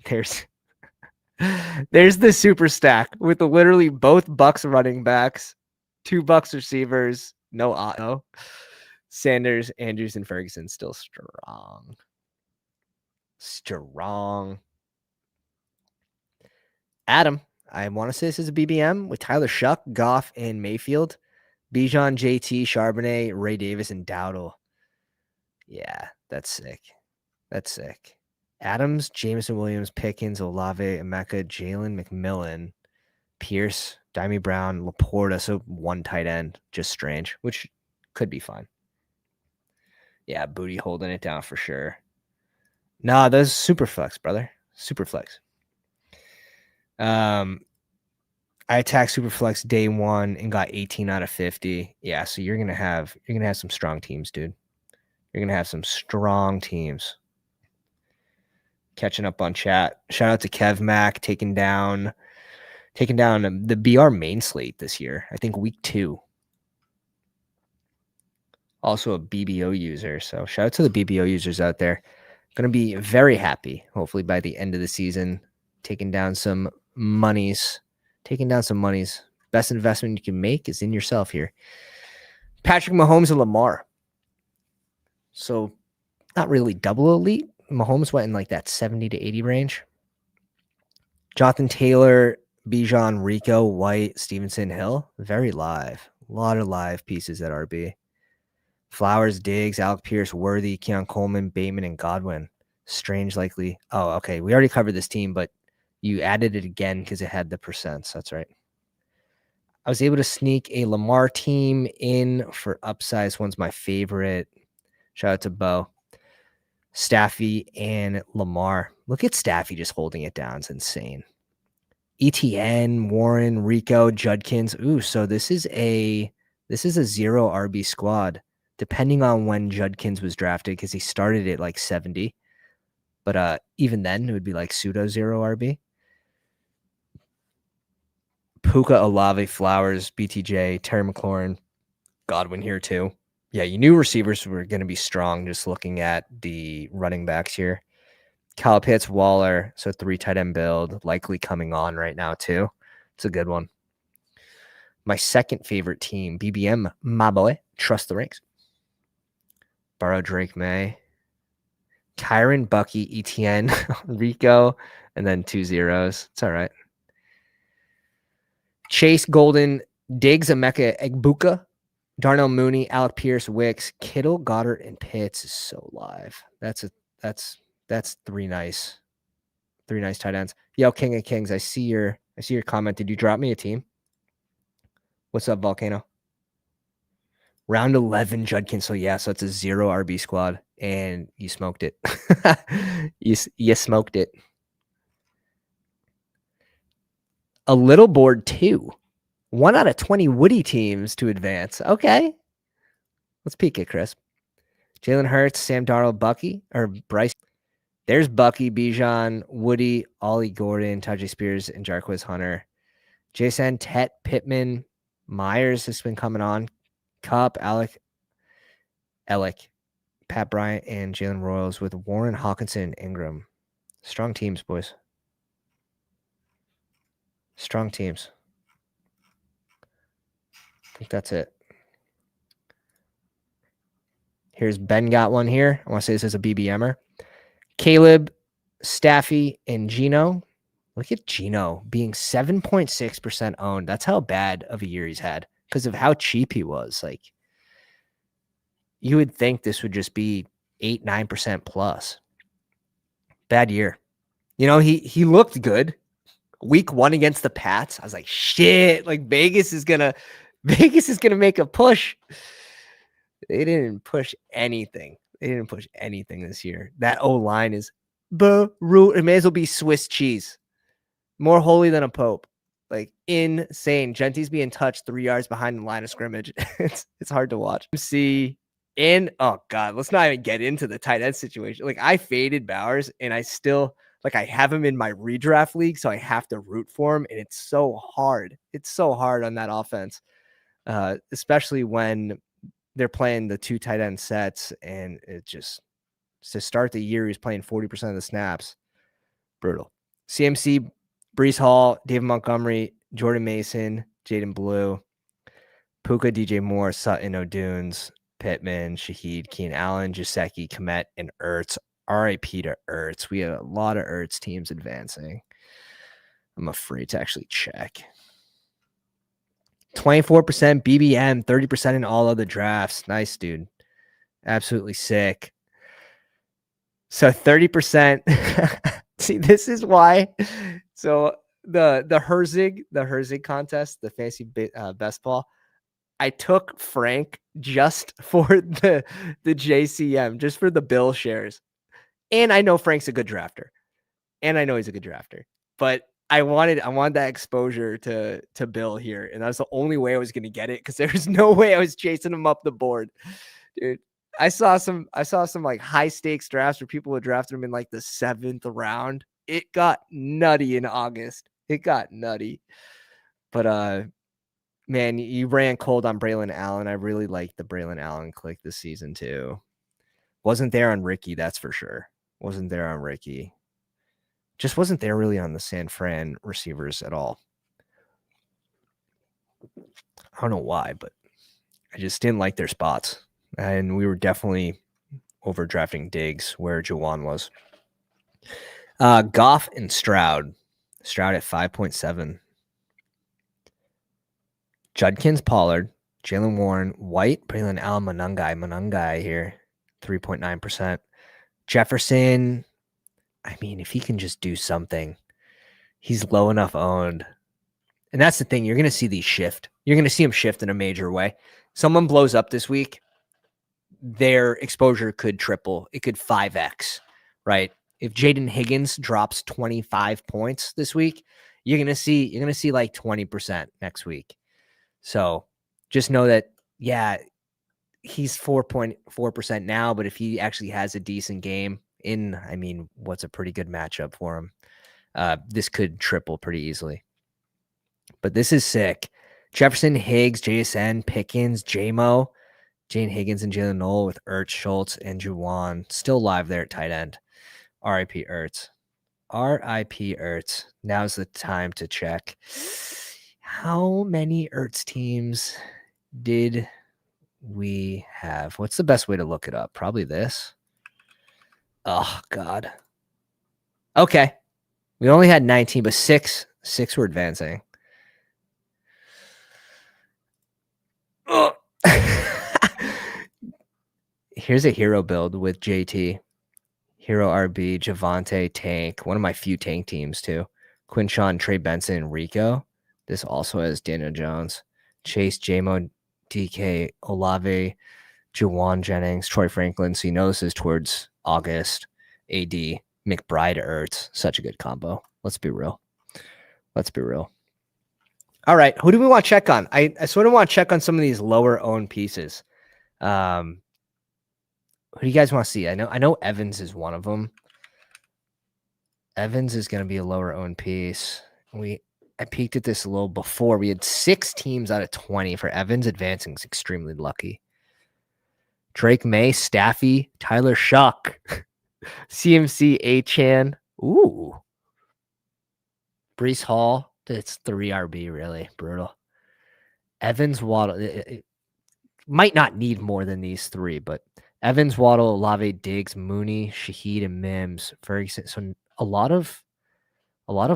There's the super stack with literally both Bucks running backs, 2 Bucks receivers, no Otto. Sanders, Andrews, and Ferguson still strong. Adam, I want to say this is a BBM with Tyler Shuck, Goff, and Mayfield. Bijan, JT, Charbonnet, Ray Davis, and Dowdle. Yeah, that's sick. That's sick. Adams, Jameson Williams, Pickens, Olave, Emeka, Jalen McMillan, Pierce, Dimey Brown, Laporta. So one tight end, just strange, which could be fine. Yeah, Booty holding it down for sure. Nah, that's super flex, brother. Super flex. I attacked Superflex day one and got 18 out of 50. Yeah, so you're gonna have some strong teams, dude. You're gonna have some strong teams. Catching up on chat. Shout out to Kev Mac taking down the BR main slate this year. I think week 2. Also a BBO user. So shout out to the BBO users out there. Gonna be very happy, hopefully by the end of the season, taking down some monies. Best investment you can make is in yourself here. Patrick Mahomes and Lamar. So not really double elite. Mahomes went in like that 70 to 80 range. Jonathan Taylor, Bijan, Rico, White, Stevenson, Hill. Very live. A lot of live pieces at RB. Flowers, Diggs, Alec Pierce, Worthy, Keon Coleman, Bateman, and Godwin. Strange likely. Oh, okay. We already covered this team, but you added it again because it had the percents. That's right. I was able to sneak a Lamar team in for upsize. One's my favorite. Shout out to Bo. Staffy and Lamar. Look at Staffy just holding it down. It's insane. ETN, Warren, Rico, Judkins. Ooh, so this is a 0 RB squad, depending on when Judkins was drafted, because he started at like 70. But even then, it would be like pseudo 0 RB. Puka, Olave, Flowers, BTJ, Terry McLaurin, Godwin here too. Yeah, you knew receivers were going to be strong just looking at the running backs here. Kyle Pitts, Waller, so 3 tight end build, likely coming on right now too. It's a good one. My second favorite team, BBM, my boy, trust the ranks. Burrow, Drake, May, Kyron, Bucky, ETN, Rico, and then 2 zeros. It's all right. Chase, Golden, Diggs, Emeka, Egbuka, Darnell Mooney, Alec Pierce, Wicks, Kittle, Goddard, and Pitts is so live. That's 3 nice tight ends. Yo, King of Kings, I see your comment. Did you drop me a team? What's up, Volcano? Round 11, Judkins. So yeah, so it's a 0 RB squad, and you smoked it. you smoked it. A little board 2. 1 out of 20 Woody teams to advance. Okay. Let's peek it, Chris. Jalen Hurts, Sam Darnold, Bucky, or Bryce. There's Bucky, Bijan, Woody, Ollie Gordon, Tajay Spears, and Jarquez Hunter. Jason, Tet, Pittman, Myers has been coming on. Cup, Alec, Pat Bryant, and Jalen Royals with Warren, Hawkinson, Ingram. Strong teams, boys. Strong teams. I think that's it. Here's Ben got one here. I want to say this is a BBMer. Caleb, Staffy, and Gino. Look at Gino being 7.6% owned. That's how bad of a year he's had because of how cheap he was. Like, you would think this would just be 8-9% plus. Bad year. You know, he looked good. Week 1 against the Pats. I was like, shit, like Vegas is gonna make a push. They didn't push anything. This year. That O-line is it may as well be Swiss cheese. More holy than a pope. Like, insane. Genty's being touched 3 yards behind the line of scrimmage. It's hard to watch. Oh God, let's not even get into the tight end situation. Like, I faded Bowers, and I still I have him in my redraft league, so I have to root for him, and it's so hard. It's so hard on that offense, especially when they're playing the 2 tight end sets, and it just to start the year, he's playing 40% of the snaps. Brutal. CMC, Brees Hall, David Montgomery, Jordan Mason, Jaden Blue, Puka, DJ Moore, Sutton, O'Dunes, Pittman, Shaheed, Keenan Allen, Jaceki, Komet, and Ertz. RIP to Ertz. We had a lot of Ertz teams advancing. I'm afraid to actually check. 24% BBM, 30% in all other drafts. Nice, dude. Absolutely sick. So 30%. See, this is why. So the Herzig contest, the fantasy best ball, I took Frank just for the JCM, just for the Bill shares. And I know Frank's a good drafter. And I know he's a good drafter. But I wanted that exposure to Bill here. And that's the only way I was gonna get it, because there's no way I was chasing him up the board. Dude. I saw some like high stakes drafts where people would draft him in like the 7th round. It got nutty in August. It got nutty. But man, you ran cold on Braylon Allen. I really liked the Braylon Allen click this season too. Wasn't there on Ricky, that's for sure. Wasn't there on Ricky. Just wasn't there really on the San Fran receivers at all. I don't know why, but I just didn't like their spots. And we were definitely overdrafting Diggs where Juwan was. Goff and Stroud. Stroud at 5.7. Judkins, Pollard, Jalen Warren, White, Braylon Allen, Monungai here, 3.9%. Jefferson, I mean, if he can just do something, he's low enough owned. And that's the thing. You're going to see these shift. You're going to see him shift in a major way. Someone blows up this week, their exposure could triple. It could 5x, right? If Jaden Higgins drops 25 points this week, you're going to see like 20% next week. So just know that, yeah, he's 4.4% now, but if he actually has a decent game what's a pretty good matchup for him, this could triple pretty easily. But this is sick. Jefferson, Higgs, JSN, Pickens, JMO, Jane Higgins and Jalen Noel with Ertz, Schultz, and Juwan still live there at tight end. R.I.P. Ertz. R.I.P. Ertz. Now's the time to check. How many Ertz teams did we have? What's the best way to look it up? Probably this. Oh, God. Okay. We only had 19, but six were advancing. Oh. Here's a hero build with JT. Hero RB, Javante, Tank. One of my few Tank teams, too. Quinshawn, Trey Benson, and Rico. This also has Daniel Jones. Chase, JMO, DK, Olave, Jawan Jennings, Troy Franklin. So you know this is towards August. AD, McBride, Ertz. Such a good combo. Let's be real. All right. Who do we want to check on? I sort of want to check on some of these lower owned pieces. Who do you guys want to see? I know Evans is one of them. Evans is going to be a lower owned piece. I peeked at this a little before. We had 6 teams out of 20 for Evans. Advancing is extremely lucky. Drake May, Staffy, Tyler Shuck, CMC, Achan. Ooh. Brees Hall. It's 3 RB, really. Brutal. Evans, Waddle. It might not need more than these 3, but Evans, Waddle, Olave, Diggs, Mooney, Shaheed, and Mims, Ferguson. So a lot of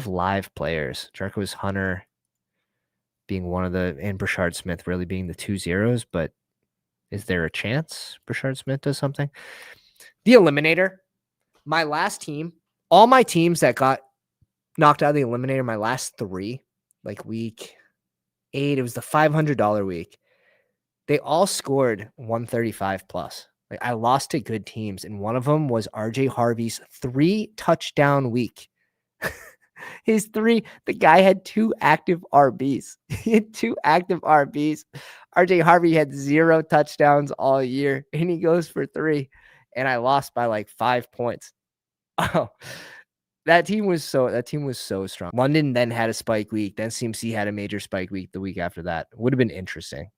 live players. Jarquez Hunter being one of the, and Brashard Smith really being the 2 zeros, but is there a chance Brashard Smith does something? The Eliminator, my last team, all my teams that got knocked out of the Eliminator, my last 3, like week 8, it was the $500 week. They all scored 135 plus. Like I lost to good teams, and one of them was RJ Harvey's 3 touchdown week. The guy had 2 active RBs. He had 2 active RBs. RJ Harvey had 0 touchdowns all year, and he goes for 3. And I lost by like 5 points. Oh, that team was so strong. London then had a spike week. Then CMC had a major spike week the week after that. Would have been interesting.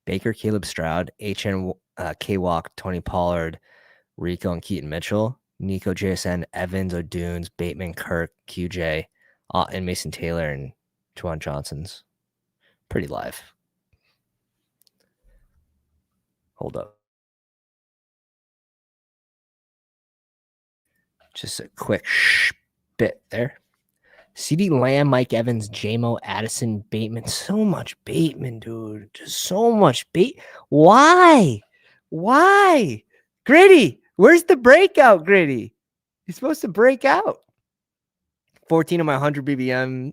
Baker, Caleb Stroud, HN, K-Walk, Tony Pollard, Rico and Keaton Mitchell, Nico, JSN, Evans, O'Dunes, Bateman, Kirk, QJ, and Mason Taylor and Juwan Johnson's. Pretty live. Hold up. Just a quick bit there. CD Lamb, Mike Evans, JMO, Addison, Bateman. So much Bateman, dude. Just so much Why? Why? Gritty, where's the breakout, Gritty? You're supposed to break out. 14 of my 100 BBM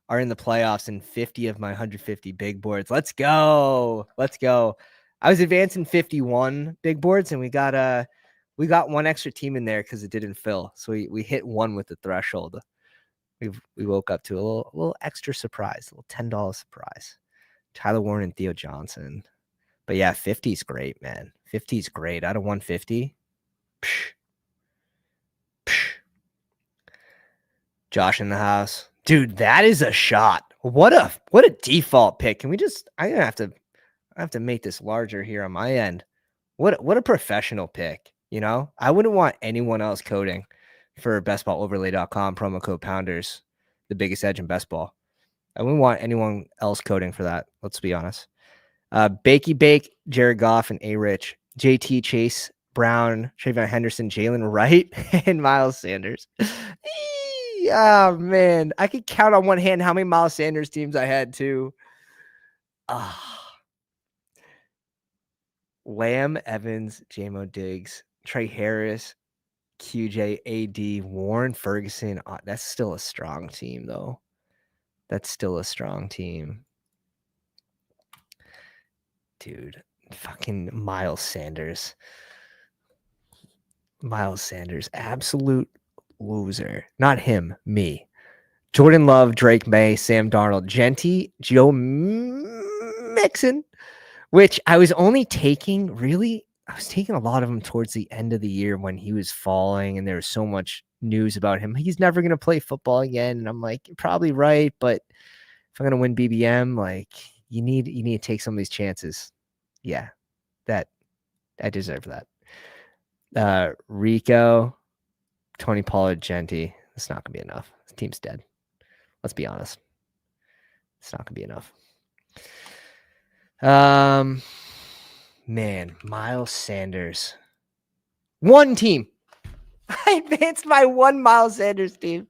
are in the playoffs and 50 of my 150 big boards. Let's go. Let's go. I was advancing 51 big boards, and we got one extra team in there because it didn't fill. So we hit one with the threshold. We woke up to a little extra surprise, a little $10 surprise. Tyler Warren and Theo Johnson. But yeah, 50 is great, man. 50 is great. Out of 150. Psh, psh. Josh in the house. Dude, that is a shot. What a default pick. Can we just I have to make this larger here on my end. What a professional pick, you know? I wouldn't want anyone else coding for bestballoverlay.com, promo code Pounders, the biggest edge in best ball. I wouldn't want anyone else coding for that. Let's be honest. Bakey Bake, Jared Goff, and A Rich, JT Chase, Brown, Trayvon Henderson, Jalen Wright, and Miles Sanders. Oh man, I could count on one hand how many Miles Sanders teams I had too. Lamb, Evans, JMO Diggs, Trey Harris, QJ, AD, Warren Ferguson. That's still a strong team, though. That's still a strong team. Dude, fucking Miles Sanders. Miles Sanders, absolute loser. Not him, me. Jordan Love, Drake May, Sam Darnold, Genty, Joe Mixon, which I was only taking I was taking a lot of them towards the end of the year when he was falling and there was so much news about him. He's never going to play football again. And I'm like, you're probably right. But if I'm going to win BBM, like you need to take some of these chances. Yeah, that I deserve that. Rico, Tony Pollard, Genty. It's not going to be enough. This team's dead. Let's be honest. It's not going to be enough. Man, Miles Sanders. One team. I advanced my one Miles Sanders team.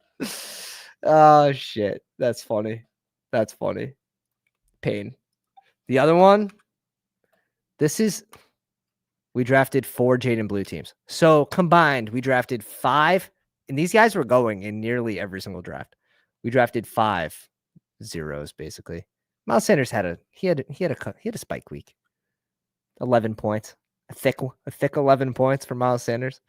Oh, shit. That's funny. That's funny. Pain. The other one, we drafted 4 Jaden Blue teams. So combined, we drafted 5, and these guys were going in nearly every single draft. We drafted 5 zeros, basically. Miles Sanders had a spike week. 11 points. A thick 11 points for Miles Sanders.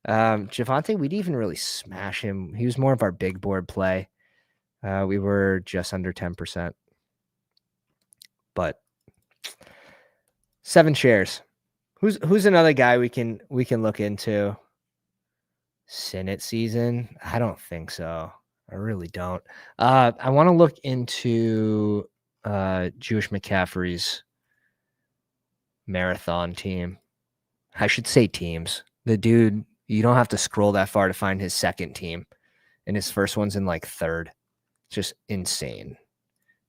Javonte, we didn't even really smash him. He was more of our big board play. We were just under 10%. But 7 shares. Who's another guy we can look into? Senate season? I don't think so. I really don't. I want to look into Jewish McCaffrey's marathon team. I should say teams. The dude, you don't have to scroll that far to find his second team. And his first one's in like 3rd. Just insane.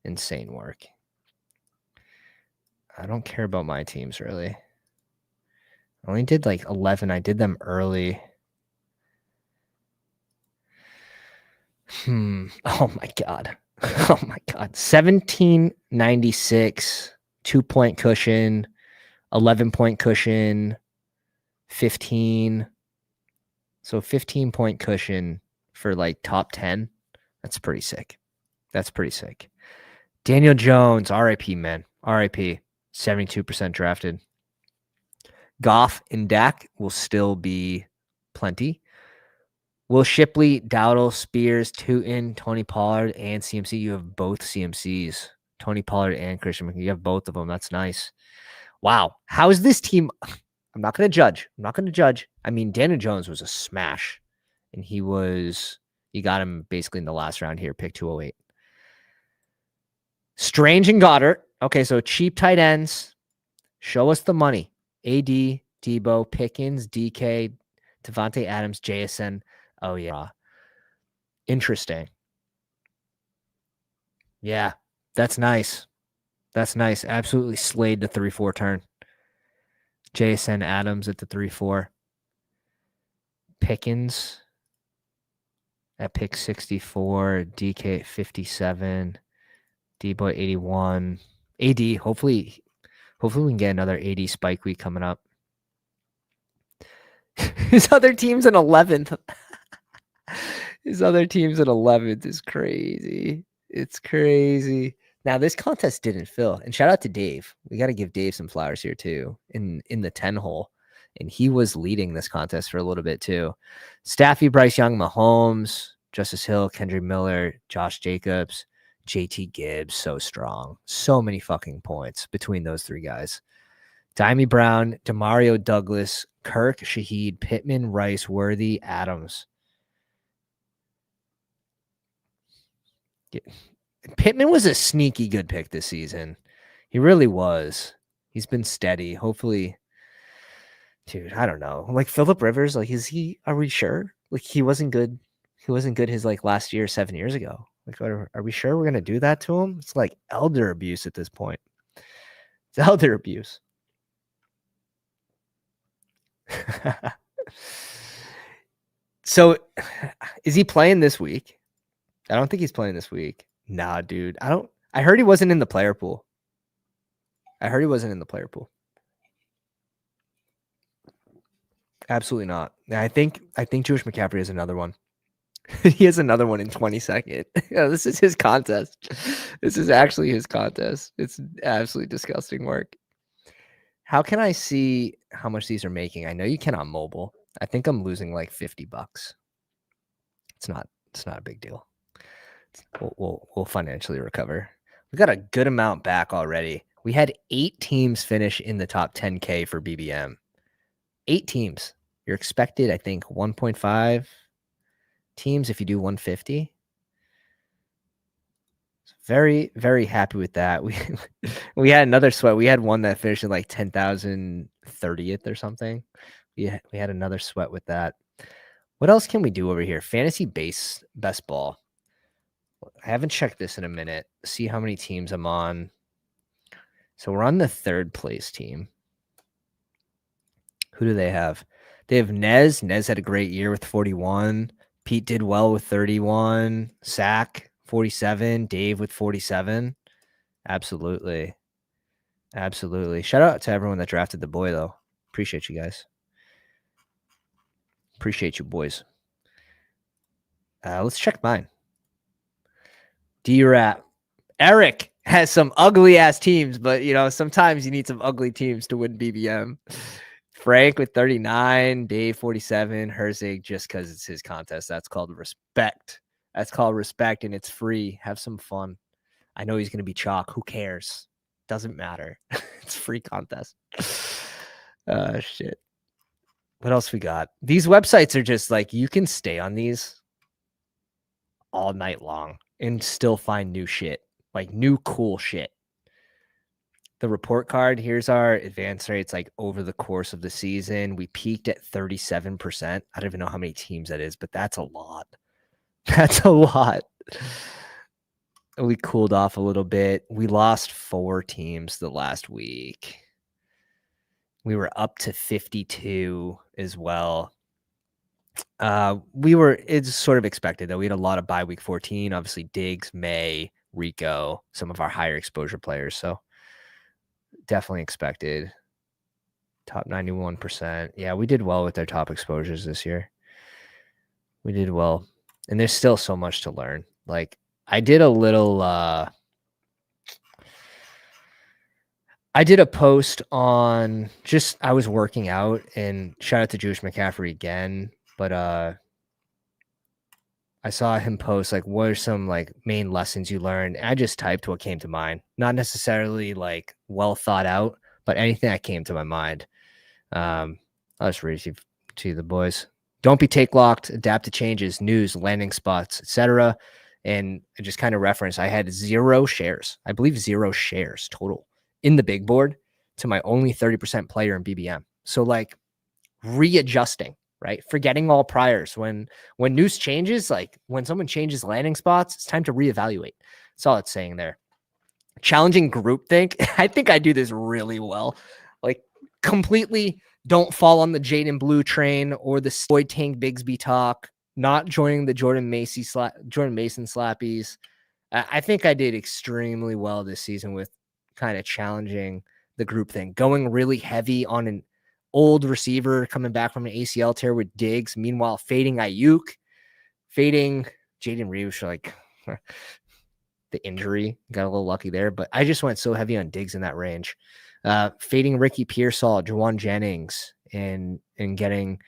Insane work. I don't care about my teams really. I only did like 11. I did them early. Oh my God. Oh my God. 1796, 2-point cushion, 11-point cushion, 15. So 15-point cushion for like top 10. That's pretty sick. That's pretty sick. Daniel Jones, RIP, man. RIP. 72% drafted. Goff and Dak will still be plenty. Will Shipley, Dowdle, Spears, Tootin, Tony Pollard, and CMC. You have both CMCs. Tony Pollard and Christian McCaffrey. You have both of them. That's nice. Wow. How is this team? I'm not going to judge. I mean, Daniel Jones was a smash. And you got him basically in the last round here, pick 208. Strange and Goddard. Okay, so cheap tight ends. Show us the money. AD, Debo, Pickens, DK, Devontae Adams, JSN. Oh, yeah. Interesting. Yeah, that's nice. That's nice. Absolutely slayed the 3-4 turn. JSN Adams at the 3-4. Pickens. at pick 64, DK at 57, D-Boy 81, AD. Hopefully we can get another AD spike week coming up. His other team's in 11th. His other team's in 11th is crazy. It's crazy. Now this contest didn't fill, and shout out to Dave. We got to give Dave some flowers here too in the 10 hole, and he was leading this contest for a little bit too. Staffy, Bryce Young, Mahomes, Justice Hill, Kendrick Miller, Josh Jacobs, JT Gibbs. So strong. So many fucking points between those three guys. Dimey Brown, Demario Douglas, Kirk, Shaheed, Pittman, Rice, Worthy, Adams. Pittman was a sneaky good pick this season. He really was. He's been steady. Hopefully, dude, I don't know. Like Phillip Rivers, like, are we sure? Like he wasn't good. He wasn't good his like last year, 7 years ago. Like, are we sure we're gonna do that to him? It's like elder abuse at this point. It's elder abuse. So is he playing this week? I don't think he's playing this week. Nah, dude. I heard he wasn't in the player pool. Absolutely not. I think Jewish McCaffrey has another one. He has another one in 22nd. Yeah, this is his contest. This is actually his contest. It's absolutely disgusting work. How can I see how much these are making? I know you can on mobile. I think I'm losing like $50. It's not a big deal. We'll financially recover. We got a good amount back already. We had 8 teams finish in the top 10K for BBM. 8 teams. You're expected, I think, 1.5 teams if you do 150. Very, very happy with that. We had another sweat. We had one that finished in like 10,030th or something. We had another sweat with that. What else can we do over here? Fantasy best ball. I haven't checked this in a minute. See how many teams I'm on. So we're on the 3rd place team. Who do they have? They have Nez. Nez had a great year with 41. Pete did well with 31. Sack, 47. Dave with 47. Absolutely. Shout out to everyone that drafted the boy, though. Appreciate you guys. Appreciate you, boys. Let's check mine. D-Rap. Eric has some ugly-ass teams, but, sometimes you need some ugly teams to win BBM. Frank with 39, Dave 47, Herzig just because it's his contest. That's called respect. And it's free. Have some fun. I know he's going to be chalk. Who cares? Doesn't matter. It's free contest. Shit. What else we got? These websites are just like, you can stay on these all night long and still find new shit, like new cool shit. The report card, here's our advance rates like over the course of the season. We peaked at 37%. I don't even know how many teams that is, but that's a lot. We cooled off a little bit. We lost 4 teams the last week. We were up to 52 as well. It's sort of expected though. We had a lot of bye week 14, obviously Diggs, May, Rico, some of our higher exposure players. So definitely expected. Top 91%. Yeah, we did well with their top exposures this year. We did well. And there's still so much to learn. Like I did a little I did a post on I was working out, and shout out to Jewish McCaffrey again, but I saw him post like, what are some like main lessons you learned? And I just typed what came to mind, not necessarily like well thought out, but anything that came to my mind. I'll just read it to the boys. Don't be take locked, adapt to changes, news, landing spots, etc. And I just kind of reference, I had 0 shares. I believe 0 shares total in the big board to my only 30% player in BBM. So like readjusting, right? Forgetting all priors. When news changes, like when someone changes landing spots, it's time to reevaluate. That's all it's saying there. Challenging groupthink. I think I do this really well. Like completely don't fall on the Jaden Blue train or the Boyd Tank Bigsby talk. not joining the Jordan Mason slappies. I think I did extremely well this season with kind of challenging the group thing, going really heavy on an old receiver coming back from an ACL tear with Diggs. Meanwhile, fading Ayuk, fading Jaden Reeves for like the injury. Got a little lucky there, but I just went so heavy on Diggs in that range. Fading Ricky Pearsall, Jawan Jennings, and getting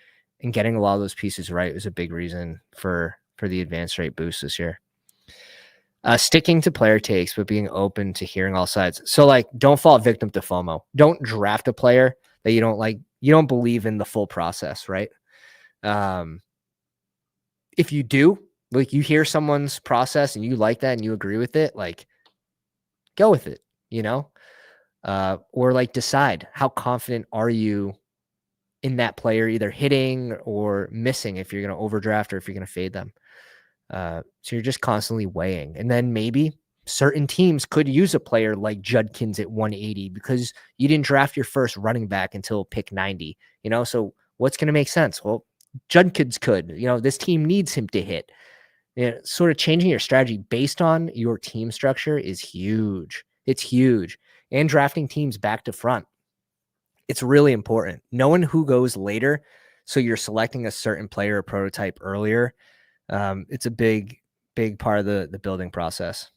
a lot of those pieces right was a big reason for the advance rate boost this year. Sticking to player takes, but being open to hearing all sides. So, like, don't fall victim to FOMO. Don't draft a player that you don't like. You don't believe in the full process, right? If you do, like, you hear someone's process and you like that and you agree with it, like, go with it, or like decide how confident are you in that player either hitting or missing if you're going to overdraft or if you're going to fade them. So you're just constantly weighing. And then maybe certain teams could use a player like Judkins at 180 because you didn't draft your first running back until pick 90, so what's going to make sense? Well, Judkins could, this team needs him to hit. Sort of changing your strategy based on your team structure is huge. It's huge. And drafting teams back to front. It's really important. Knowing who goes later, so you're selecting a certain player or prototype earlier. It's a big part of the building process.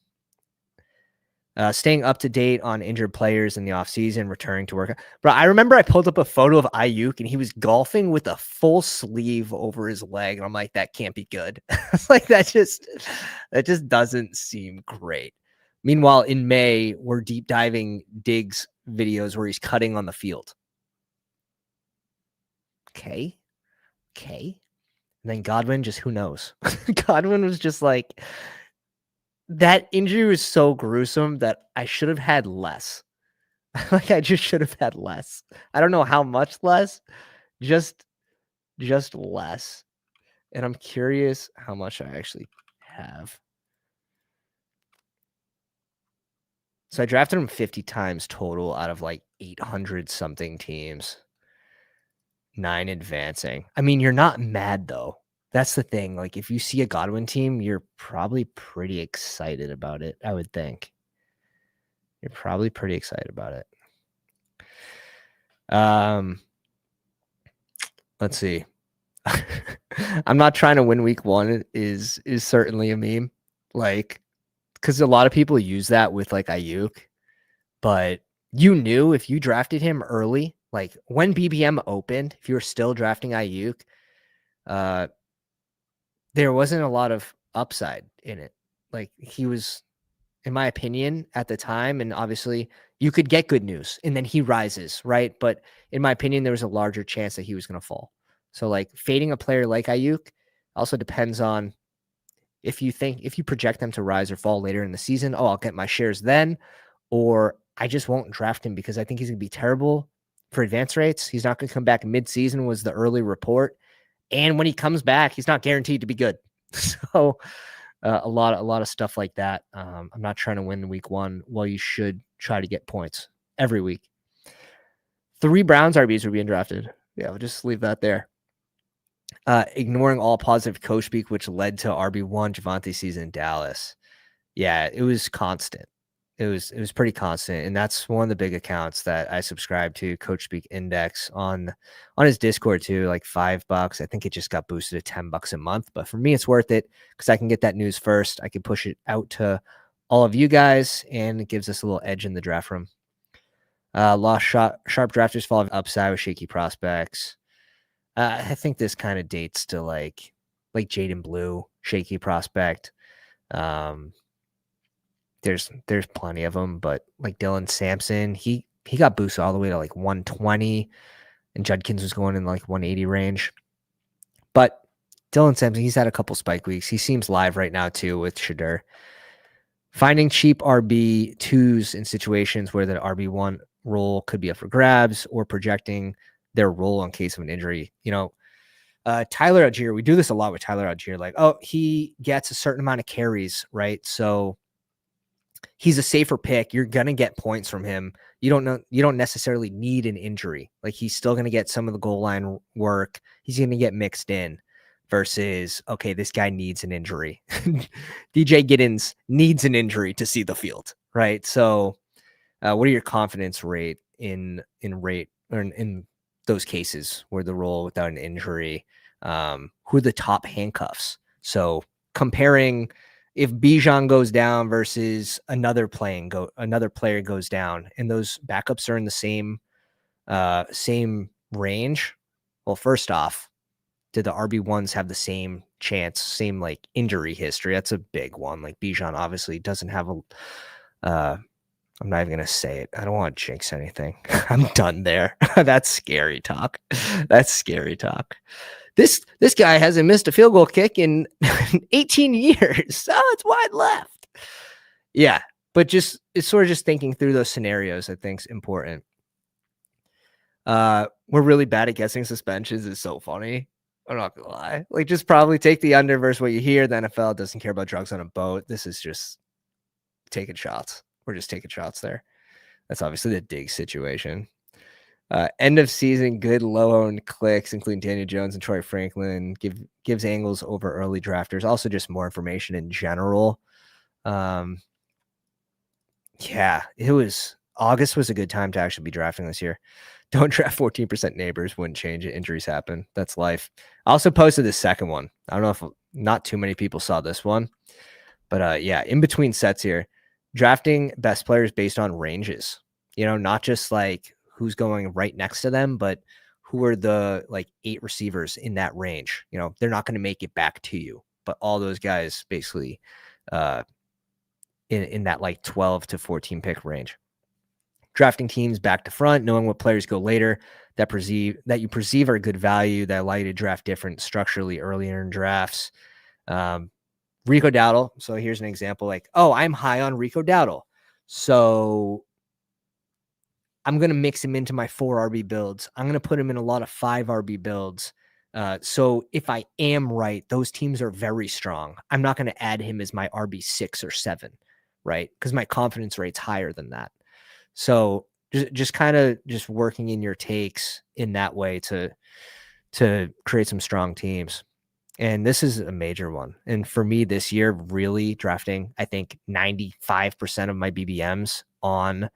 Staying up to date on injured players in the offseason, returning to work. Bro, I remember I pulled up a photo of Ayuk and he was golfing with a full sleeve over his leg. And I'm like, that can't be good. Like that just doesn't seem great. Meanwhile, in May, we're deep diving Diggs videos where he's cutting on the field. Okay. And then Godwin, just who knows? Godwin was just like, that injury was so gruesome that I should have had less. Like I just should have had less. I don't know how much less, just less. And I'm curious how much I actually have. So I drafted him 50 times total out of like 800 something teams. 9 advancing. I mean, you're not mad though. That's the thing. Like if you see a Godwin team, you're probably pretty excited about it, I would think. You're probably pretty excited about it. Let's see. I'm not trying to win week 1 is certainly a meme. Like, because a lot of people use that with like Ayuk, but you knew if you drafted him early, like when BBM opened, if you were still drafting Ayuk, there wasn't a lot of upside in it. Like he was, in my opinion, at the time, and obviously you could get good news and then he rises, right? But in my opinion, there was a larger chance that he was going to fall. So like fading a player like Ayuk also depends on if you project them to rise or fall later in the season. Oh, I'll get my shares then, or I just won't draft him because I think he's going to be terrible for advance rates. He's not going to come back mid-season was the early report. And when he comes back, he's not guaranteed to be good. So a lot of stuff like that. I'm not trying to win week 1. Well, you should try to get points every week. 3 Browns RBs are being drafted. Yeah, we'll just leave that there. Ignoring all positive coach speak, which led to RB1 Javonte season in Dallas. Yeah, it was constant. It was pretty constant, and that's one of the big accounts that I subscribe to, Coach Speak Index on his Discord too, like $5. I think it just got boosted to $10 a month, but for me, it's worth it because I can get that news first. I can push it out to all of you guys, and it gives us a little edge in the draft room. Sharp drafters fall upside with shaky prospects. I think this kind of dates to like Jaden Blue, shaky prospect. There's plenty of them, but like Dylan Sampson, he got boosted all the way to like 120, and Judkins was going in like 180 range. But Dylan Sampson, he's had a couple spike weeks. He seems live right now too with Shadur. Finding cheap RB2s in situations where the RB1 role could be up for grabs, or projecting their role in case of an injury. Tyler Algier, we do this a lot with Tyler Algier. Like, oh, he gets a certain amount of carries, right? So he's a safer pick. You're going to get points from him. You don't necessarily need an injury. Like he's still going to get some of the goal line work. He's going to get mixed in. versus, okay, this guy needs an injury. DJ Giddens needs an injury to see the field, right? So what are your confidence rate in rate or in those cases where the role without an injury? Who are the top handcuffs? So comparing if Bijan goes down versus another player goes down, and those backups are in the same range. Well, first off, did the RB1s have the same chance, same like injury history? That's a big one. Like Bijan obviously doesn't have a I'm not even gonna say it. I don't want to jinx anything. I'm done there. That's scary talk. That's scary talk. This guy hasn't missed a field goal kick in 18 years. Oh, it's wide left. Yeah, but it's sort of just thinking through those scenarios, I think, is important. We're really bad at guessing suspensions. It's so funny. I'm not gonna lie. Like, just probably take the under versus what you hear. The NFL doesn't care about drugs on a boat. This is just taking shots. We're just taking shots there. That's obviously the dig situation. End of season, good low-owned clicks, including Daniel Jones and Troy Franklin, gives angles over early drafters. Also, just more information in general. Yeah, August was a good time to actually be drafting this year. Don't draft 14% neighbors. Wouldn't change it. Injuries happen. That's life. I also posted the second one. I don't know if not too many people saw this one, but yeah, in between sets here, drafting best players based on ranges. Not just like who's going right next to them, but who are the like 8 receivers in that range. They're not going to make it back to you, but all those guys basically in that like 12 to 14 pick range. Drafting teams back to front, knowing what players go later that you perceive are good value that allow you to draft different structurally earlier in drafts. Rico Dowdle. So here's an example like, oh, I'm high on Rico Dowdle. So I'm going to mix him into my 4 RB builds. I'm going to put him in a lot of 5 RB builds. So if I am right, those teams are very strong. I'm not going to add him as my RB 6 or 7, right? Because my confidence rate's higher than that. So just kind of just working in your takes in that way to create some strong teams. And this is a major one. And for me this year, really drafting, I think 95% of my BBMs on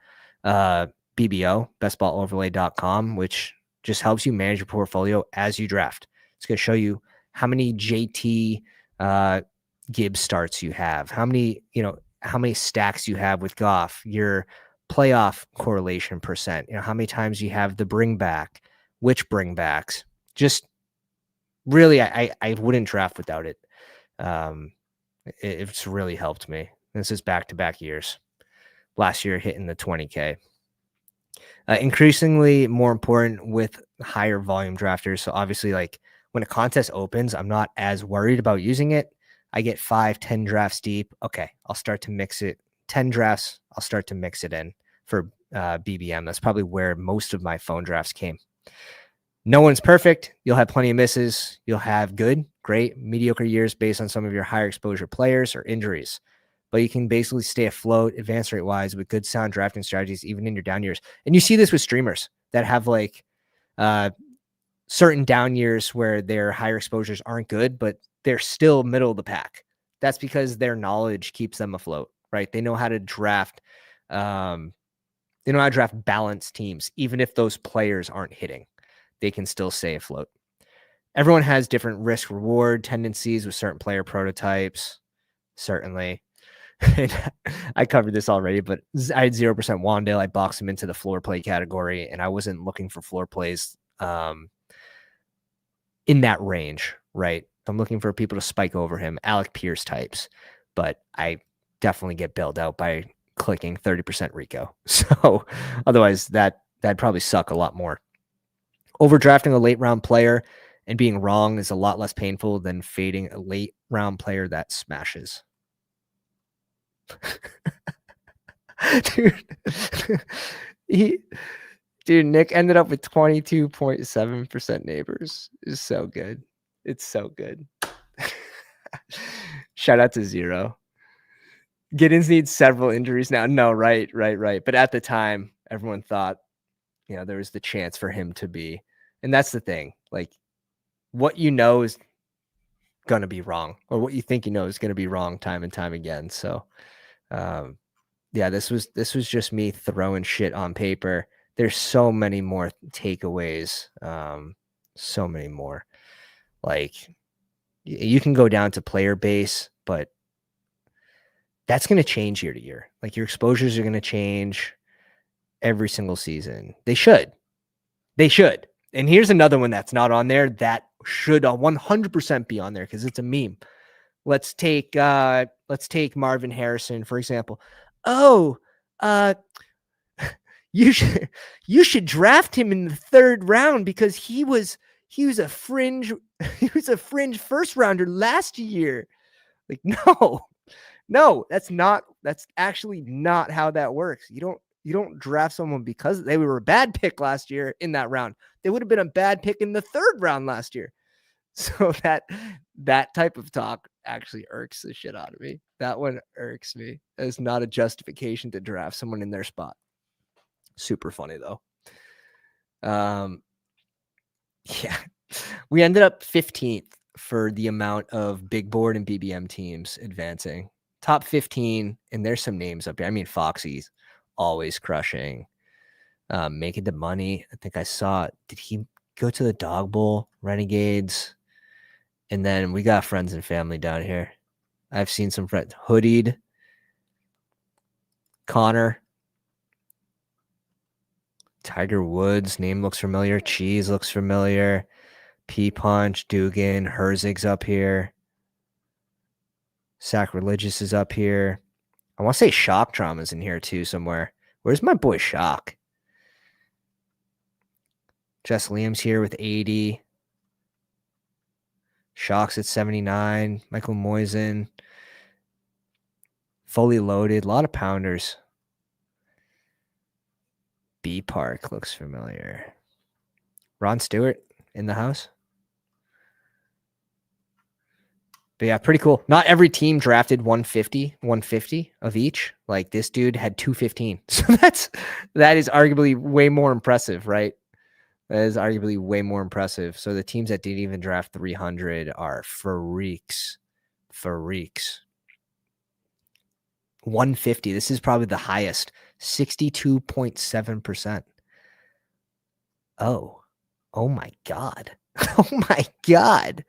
BBO, bestballoverlay.com, which just helps you manage your portfolio as you draft. It's going to show you how many JT Gibbs starts you have, how many stacks you have with Goff, your playoff correlation percent, how many times you have the bring back, which bring backs. Just really, I wouldn't draft without it. It's really helped me. This is back-to-back years. Last year hitting the 20K. Increasingly more important with higher volume drafters. So obviously, like when a contest opens, I'm not as worried about using it. I get 5-10 drafts deep. Okay, I'll start to mix it. 10 drafts, I'll start to mix it in for BBM. That's probably where most of my phone drafts came. No one's perfect. You'll have plenty of misses. You'll have good, great, mediocre years based on some of your higher exposure players or injuries. But you can basically stay afloat advance rate wise with good sound drafting strategies, even in your down years. And you see this with streamers that have like certain down years where their higher exposures aren't good, but they're still middle of the pack. That's because their knowledge keeps them afloat, right? They know how to draft. They know how to draft balanced teams, even if those players aren't hitting. They can still stay afloat. Everyone has different risk reward tendencies with certain player prototypes. Certainly. I covered this already, but I had 0% Wandale. I boxed him into the floor play category, and I wasn't looking for floor plays in that range, right? I'm looking for people to spike over him, Alec Pierce types, but I definitely get bailed out by clicking 30% Rico. So otherwise that'd probably suck a lot more. Overdrafting a late round player and being wrong is a lot less painful than fading a late round player that smashes. Dude, Nick ended up with 22.7% neighbors. It's so good. It's so good. Shout out to Zero. Giddens needs several injuries now. No, right. But at the time, everyone thought, there was the chance for him to be. And that's the thing. Like, what is going to be wrong, or what you think you know is going to be wrong time and time again. So, yeah, this was just me throwing shit on paper. There's so many more takeaways. So many more. Like, you can go down to player base, but that's going to change year to year. Like, your exposures are going to change every single season. They should. And here's another one that's not on there that should 100% be on there because it's a meme. Let's take Marvin Harrison, for example. Oh, you should draft him in the 3rd round because he was a fringe first rounder last year. Like, no, that's actually not how that works. You don't draft someone because they were a bad pick last year in that round. They would have been a bad pick in the 3rd round last year. So that type of talk actually irks the shit out of me. That one irks me. It's not a justification to draft someone in their spot. Super funny though. Yeah, we ended up 15th for the amount of big board and BBM teams advancing. Top 15, and there's some names up here. I mean, Foxy's always crushing. Making the money. I think I saw. Did he go to the Dog Bowl? Renegades. And then we got friends and family down here. I've seen some friends. Hoodied. Connor. Tiger Woods. Name looks familiar. Cheese looks familiar. P Punch. Dugan. Herzig's up here. Sacrilegious is up here. I want to say Shock Trauma's in here too somewhere. Where's my boy Shock? Jess Liam's here with 80. Shock's at 79. Michael Moisen. Fully loaded. A lot of pounders. B Park looks familiar. Ron Stewart in the house. But yeah, pretty cool. Not every team drafted 150 of each. Like, this dude had 215. So that is arguably way more impressive, right? That is arguably way more impressive. So the teams that didn't even draft 300 are freaks. 150. This is probably the highest. 62.7%. Oh my God. Oh my God.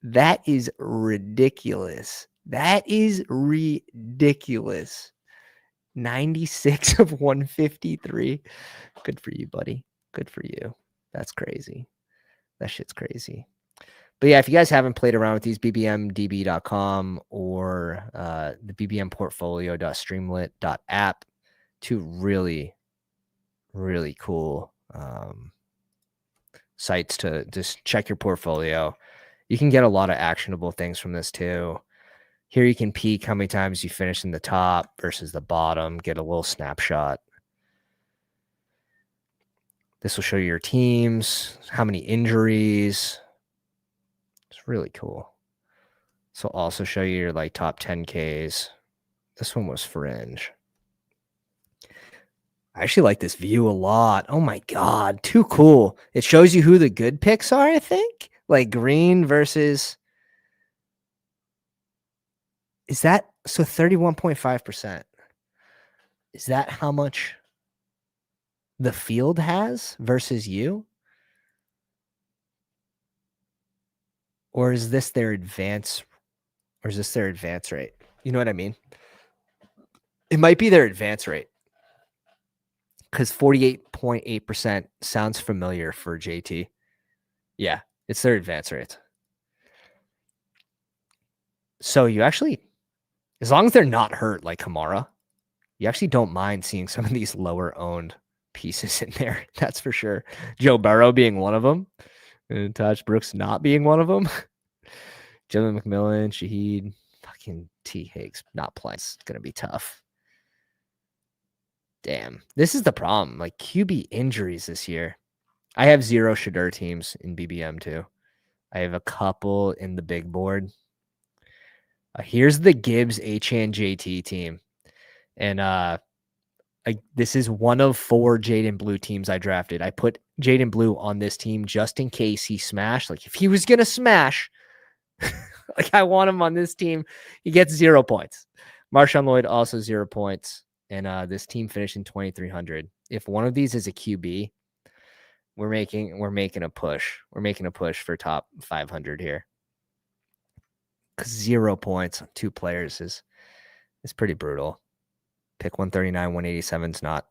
That is ridiculous. 96 of 153. Good for you, buddy. Good for you. That's crazy. That shit's crazy. But yeah, if you guys haven't played around with these, bbmdb.com or the bbmportfolio.streamlit.app, two really, really cool sites to just check your portfolio. You can get a lot of actionable things from this too. Here you can peek how many times you finish in the top versus the bottom, get a little snapshot. This will show you your teams, how many injuries. It's really cool. This will also show you your like top 10Ks. This one was fringe. I actually like this view a lot. Oh my God, too cool. It shows you who the good picks are, I think. Like green versus... Is that... So 31.5%. Is that how much the field has versus you? Or is this their advance? Or is this their advance rate? You know what I mean? It might be their advance rate. Because 48.8% sounds familiar for JT. Yeah, it's their advance rate. So you actually, as long as they're not hurt like Kamara, you actually don't mind seeing some of these lower owned pieces in there. That's for sure. Joe Burrow being one of them. And Taj Brooks not being one of them. Jalen McMillan, Shaheed, fucking T. Higgs not playing. It's going to be tough. Damn. This is the problem. Like QB injuries this year. I have 0 Shadur teams in BBM too. I have a couple in the big board. Here's the Gibbs, Achane, JT team. And This is one of 4 Jaden Blue teams I drafted. I put Jaden Blue on this team just in case he smashed. Like if he was going to smash, like I want him on this team. He gets 0 points. Marshawn Lloyd also 0 points. And this team finished in 2,300. If one of these is a QB, we're making a push. We're making a push for top 500 here. 'Cause 0 points on 2 players is pretty brutal. Pick 139, 187 is not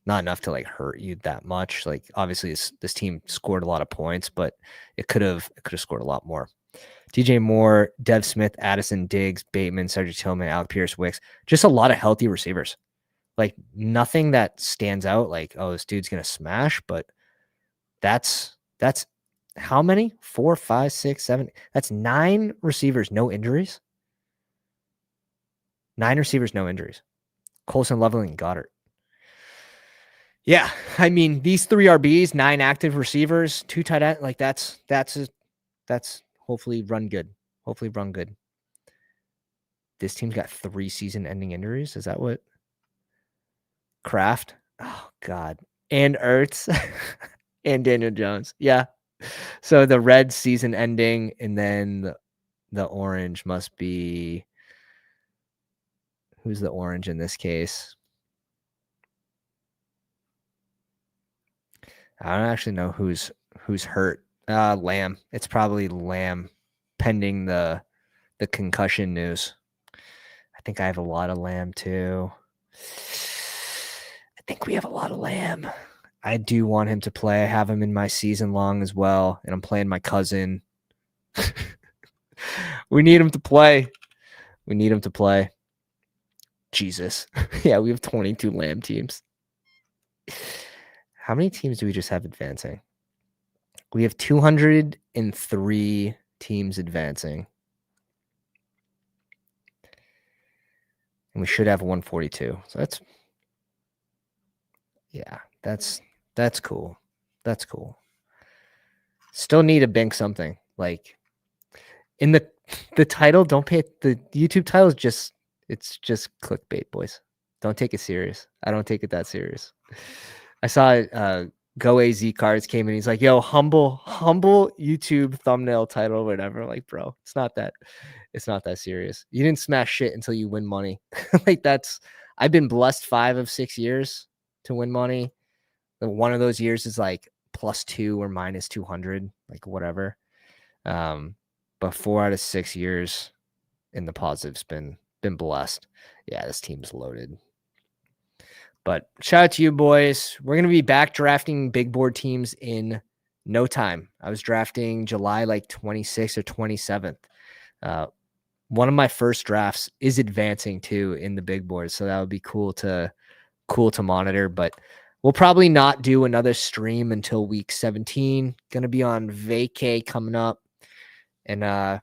enough to like hurt you that much. Like obviously this team scored a lot of points, but it could have scored a lot more. DJ Moore, Dev Smith, Addison, Diggs, Bateman, Cedric Tillman, Alec Pierce, Wicks. Just a lot of healthy receivers. Like nothing that stands out like, oh, this dude's gonna smash, but that's how many? 4, 5, 6, 7. That's 9 receivers, no injuries. 9 receivers, no injuries. Colson, Loveland, and Goddard. Yeah, I mean these 3 RBs, 9 active receivers, 2 tight end. Like that's hopefully run good. Hopefully run good. This team's got 3 season-ending injuries. Is that what? Kraft. Oh God, and Ertz, and Daniel Jones. Yeah. So the red season ending, and then the orange must be. Who's the orange in this case? I don't actually know who's hurt. Lamb. It's probably Lamb, pending the concussion news. I think I have a lot of Lamb too. I think we have a lot of Lamb. I do want him to play. I have him in my season long as well, and I'm playing my cousin. We need him to play. We need him to play. Jesus. Yeah, we have 22 Lamb teams. How many teams do we just have advancing? We have 203 teams advancing. And we should have 142. So that's cool. That's cool. Still need to bank something. Like in the title, don't pay the YouTube title is just clickbait, boys. Don't take it serious. I don't take it that serious. I saw Go AZ Cards came in. He's like, yo, humble YouTube thumbnail title, whatever. Like, bro, it's not that serious. You didn't smash shit until you win money. Like I've been blessed 5 of 6 years to win money. One of those years is like +2 or -200, like whatever. But 4 out of 6 years in the positive's been blessed. Yeah, this team's loaded. But shout out to you boys. We're going to be back drafting big board teams in no time. I was drafting July like 26th or 27th. One of my first drafts is advancing too in the big board. So that would be cool to monitor, but we'll probably not do another stream until week 17. Going to be on vacay coming up. And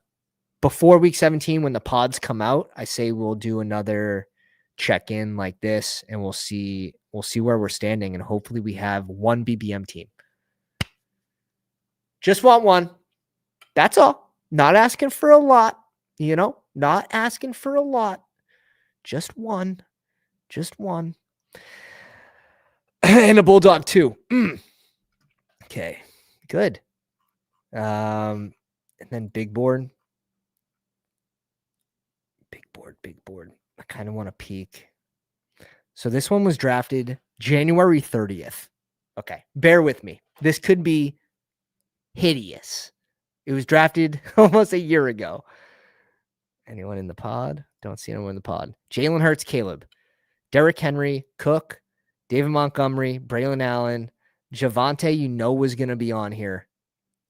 before week 17, when the pods come out, I say we'll do another check-in like this, and we'll see where we're standing, and hopefully we have 1 BBM team. Just want 1. That's all. Not asking for a lot, not asking for a lot. Just 1. Just 1. And a Bulldog too. Okay, good. And then big board. I kind of want to peek. So this one was drafted January 30th. Okay, bear with me. This could be hideous. It was drafted almost a year ago. Anyone in the pod? Don't see anyone in the pod. Jalen Hurts, Caleb, Derrick Henry, Cook, David Montgomery, Braylon Allen, Javonte, was going to be on here.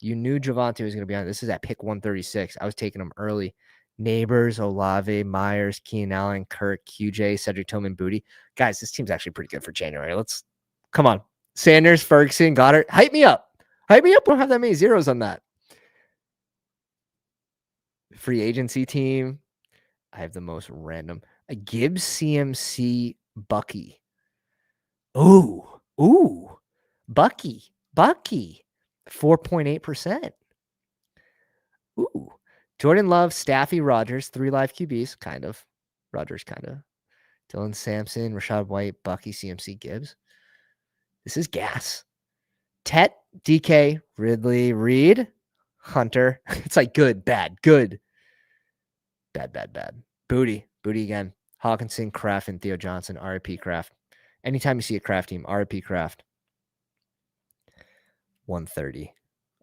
You knew Javonte was going to be on. This is at pick 136. I was taking him early. Neighbors, Olave, Myers, Keenan Allen, Kirk, QJ, Cedric Tillman, Booty. Guys, this team's actually pretty good for January. Come on. Sanders, Ferguson, Goddard. Hype me up. I don't have that many zeros on that. Free agency team. I have the most random. A Gibbs, CMC, Bucky. Ooh. Bucky. 4.8%. Ooh. Jordan Love, Staffy, Rodgers, 3 live QBs, kind of. Rodgers, kind of. Dylan Sampson, Rashad White, Bucky, CMC, Gibbs. This is gas. Tet, DK, Ridley, Reed, Hunter. It's like good, bad, good. Bad, bad, bad. Booty again. Hawkinson, Kraft, and Theo Johnson, RIP Kraft. Anytime you see a Kraft team, RIP Kraft. 130.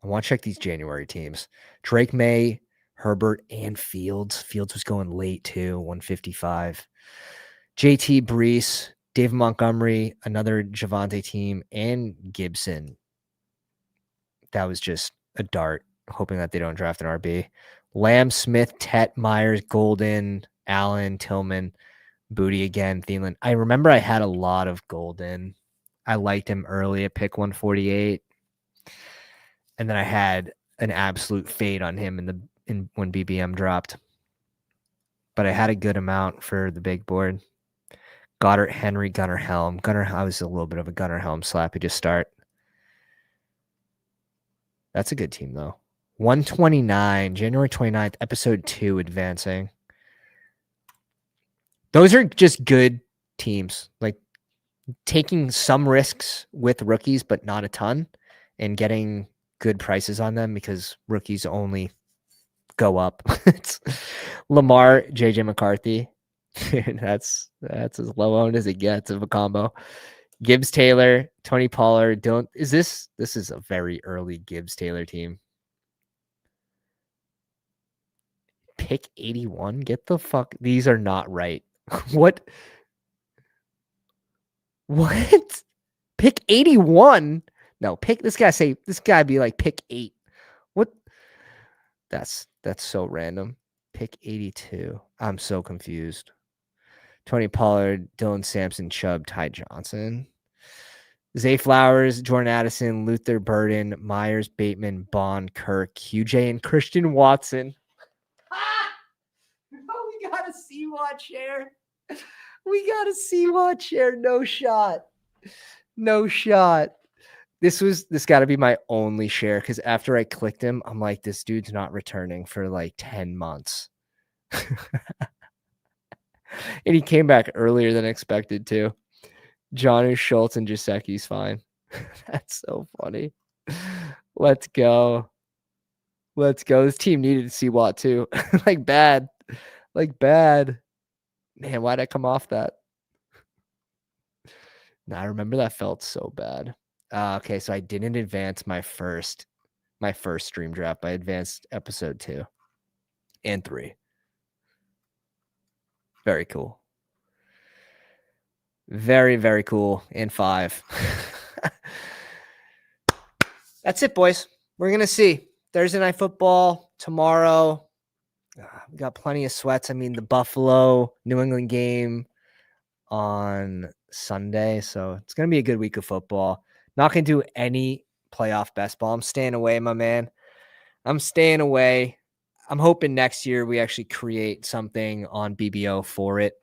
I want to check these January teams. Drake May, Herbert, and Fields. Fields was going late too, 155. JT Brees, David Montgomery, another Javante team, and Gibson. That was just a dart, hoping that they don't draft an RB. Lamb, Smith, Tet, Myers, Golden, Allen, Tillman, Booty again, Thielen. I remember I had a lot of Golden. I liked him early at pick 148. And then I had an absolute fade on him when BBM dropped. But I had a good amount for the big board. Goddard, Henry, Gunnar Helm. I was a little bit of a Gunnar Helm slappy to start. That's a good team, though. 129, January 29th, episode 2 advancing. Those are just good teams. Like taking some risks with rookies, but not a ton, and getting good prices on them because rookies only go up. It's Lamar, JJ McCarthy. That's as low owned as it gets of a combo. Gibbs Taylor, Tony Pollard. This is a very early Gibbs Taylor team. Pick 81. Get the fuck. These are not right. What? Pick 81? No, pick this guy be like pick 8. What? That's so random. Pick 82. I'm so confused. Tony Pollard, Dylan Sampson, Chubb, Ty Johnson, Zay Flowers, Jordan Addison, Luther Burden, Myers, Bateman, Bond, Kirk, QJ, and Christian Watson. Oh, we got a C-Watch share. No shot. This got to be my only share because after I clicked him, I'm like, this dude's not returning for like 10 months. And he came back earlier than expected too. Johnny Schultz and Jasecki's fine. That's so funny. Let's go. This team needed to see Watt too. like bad. Man, why'd I come off that? I remember that felt so bad. Okay, so I didn't advance my first stream draft. I advanced episode 2 and 3. Very cool. Very, very cool. And 5. That's it, boys. We're going to see. Thursday Night Football tomorrow. We got plenty of sweats. I mean, the Buffalo New England game on Sunday. So it's going to be a good week of football. Not going to do any playoff best ball. I'm staying away, my man. I'm staying away. I'm hoping next year we actually create something on BBO for it.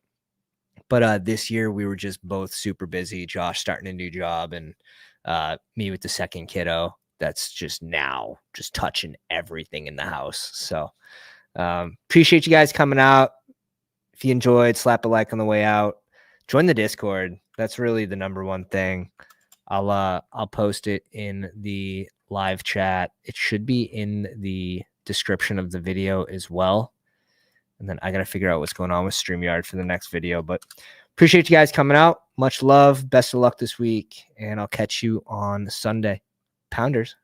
But this year we were just both super busy. Josh starting a new job and me with the second kiddo. That's just now just touching everything in the house. So appreciate you guys coming out. If you enjoyed, slap a like on the way out. Join the Discord. That's really the number one thing. I'll post it in the live chat. It should be in the description of the video as well. And then I got to figure out what's going on with StreamYard for the next video. But appreciate you guys coming out. Much love. Best of luck this week. And I'll catch you on Sunday. Pounders.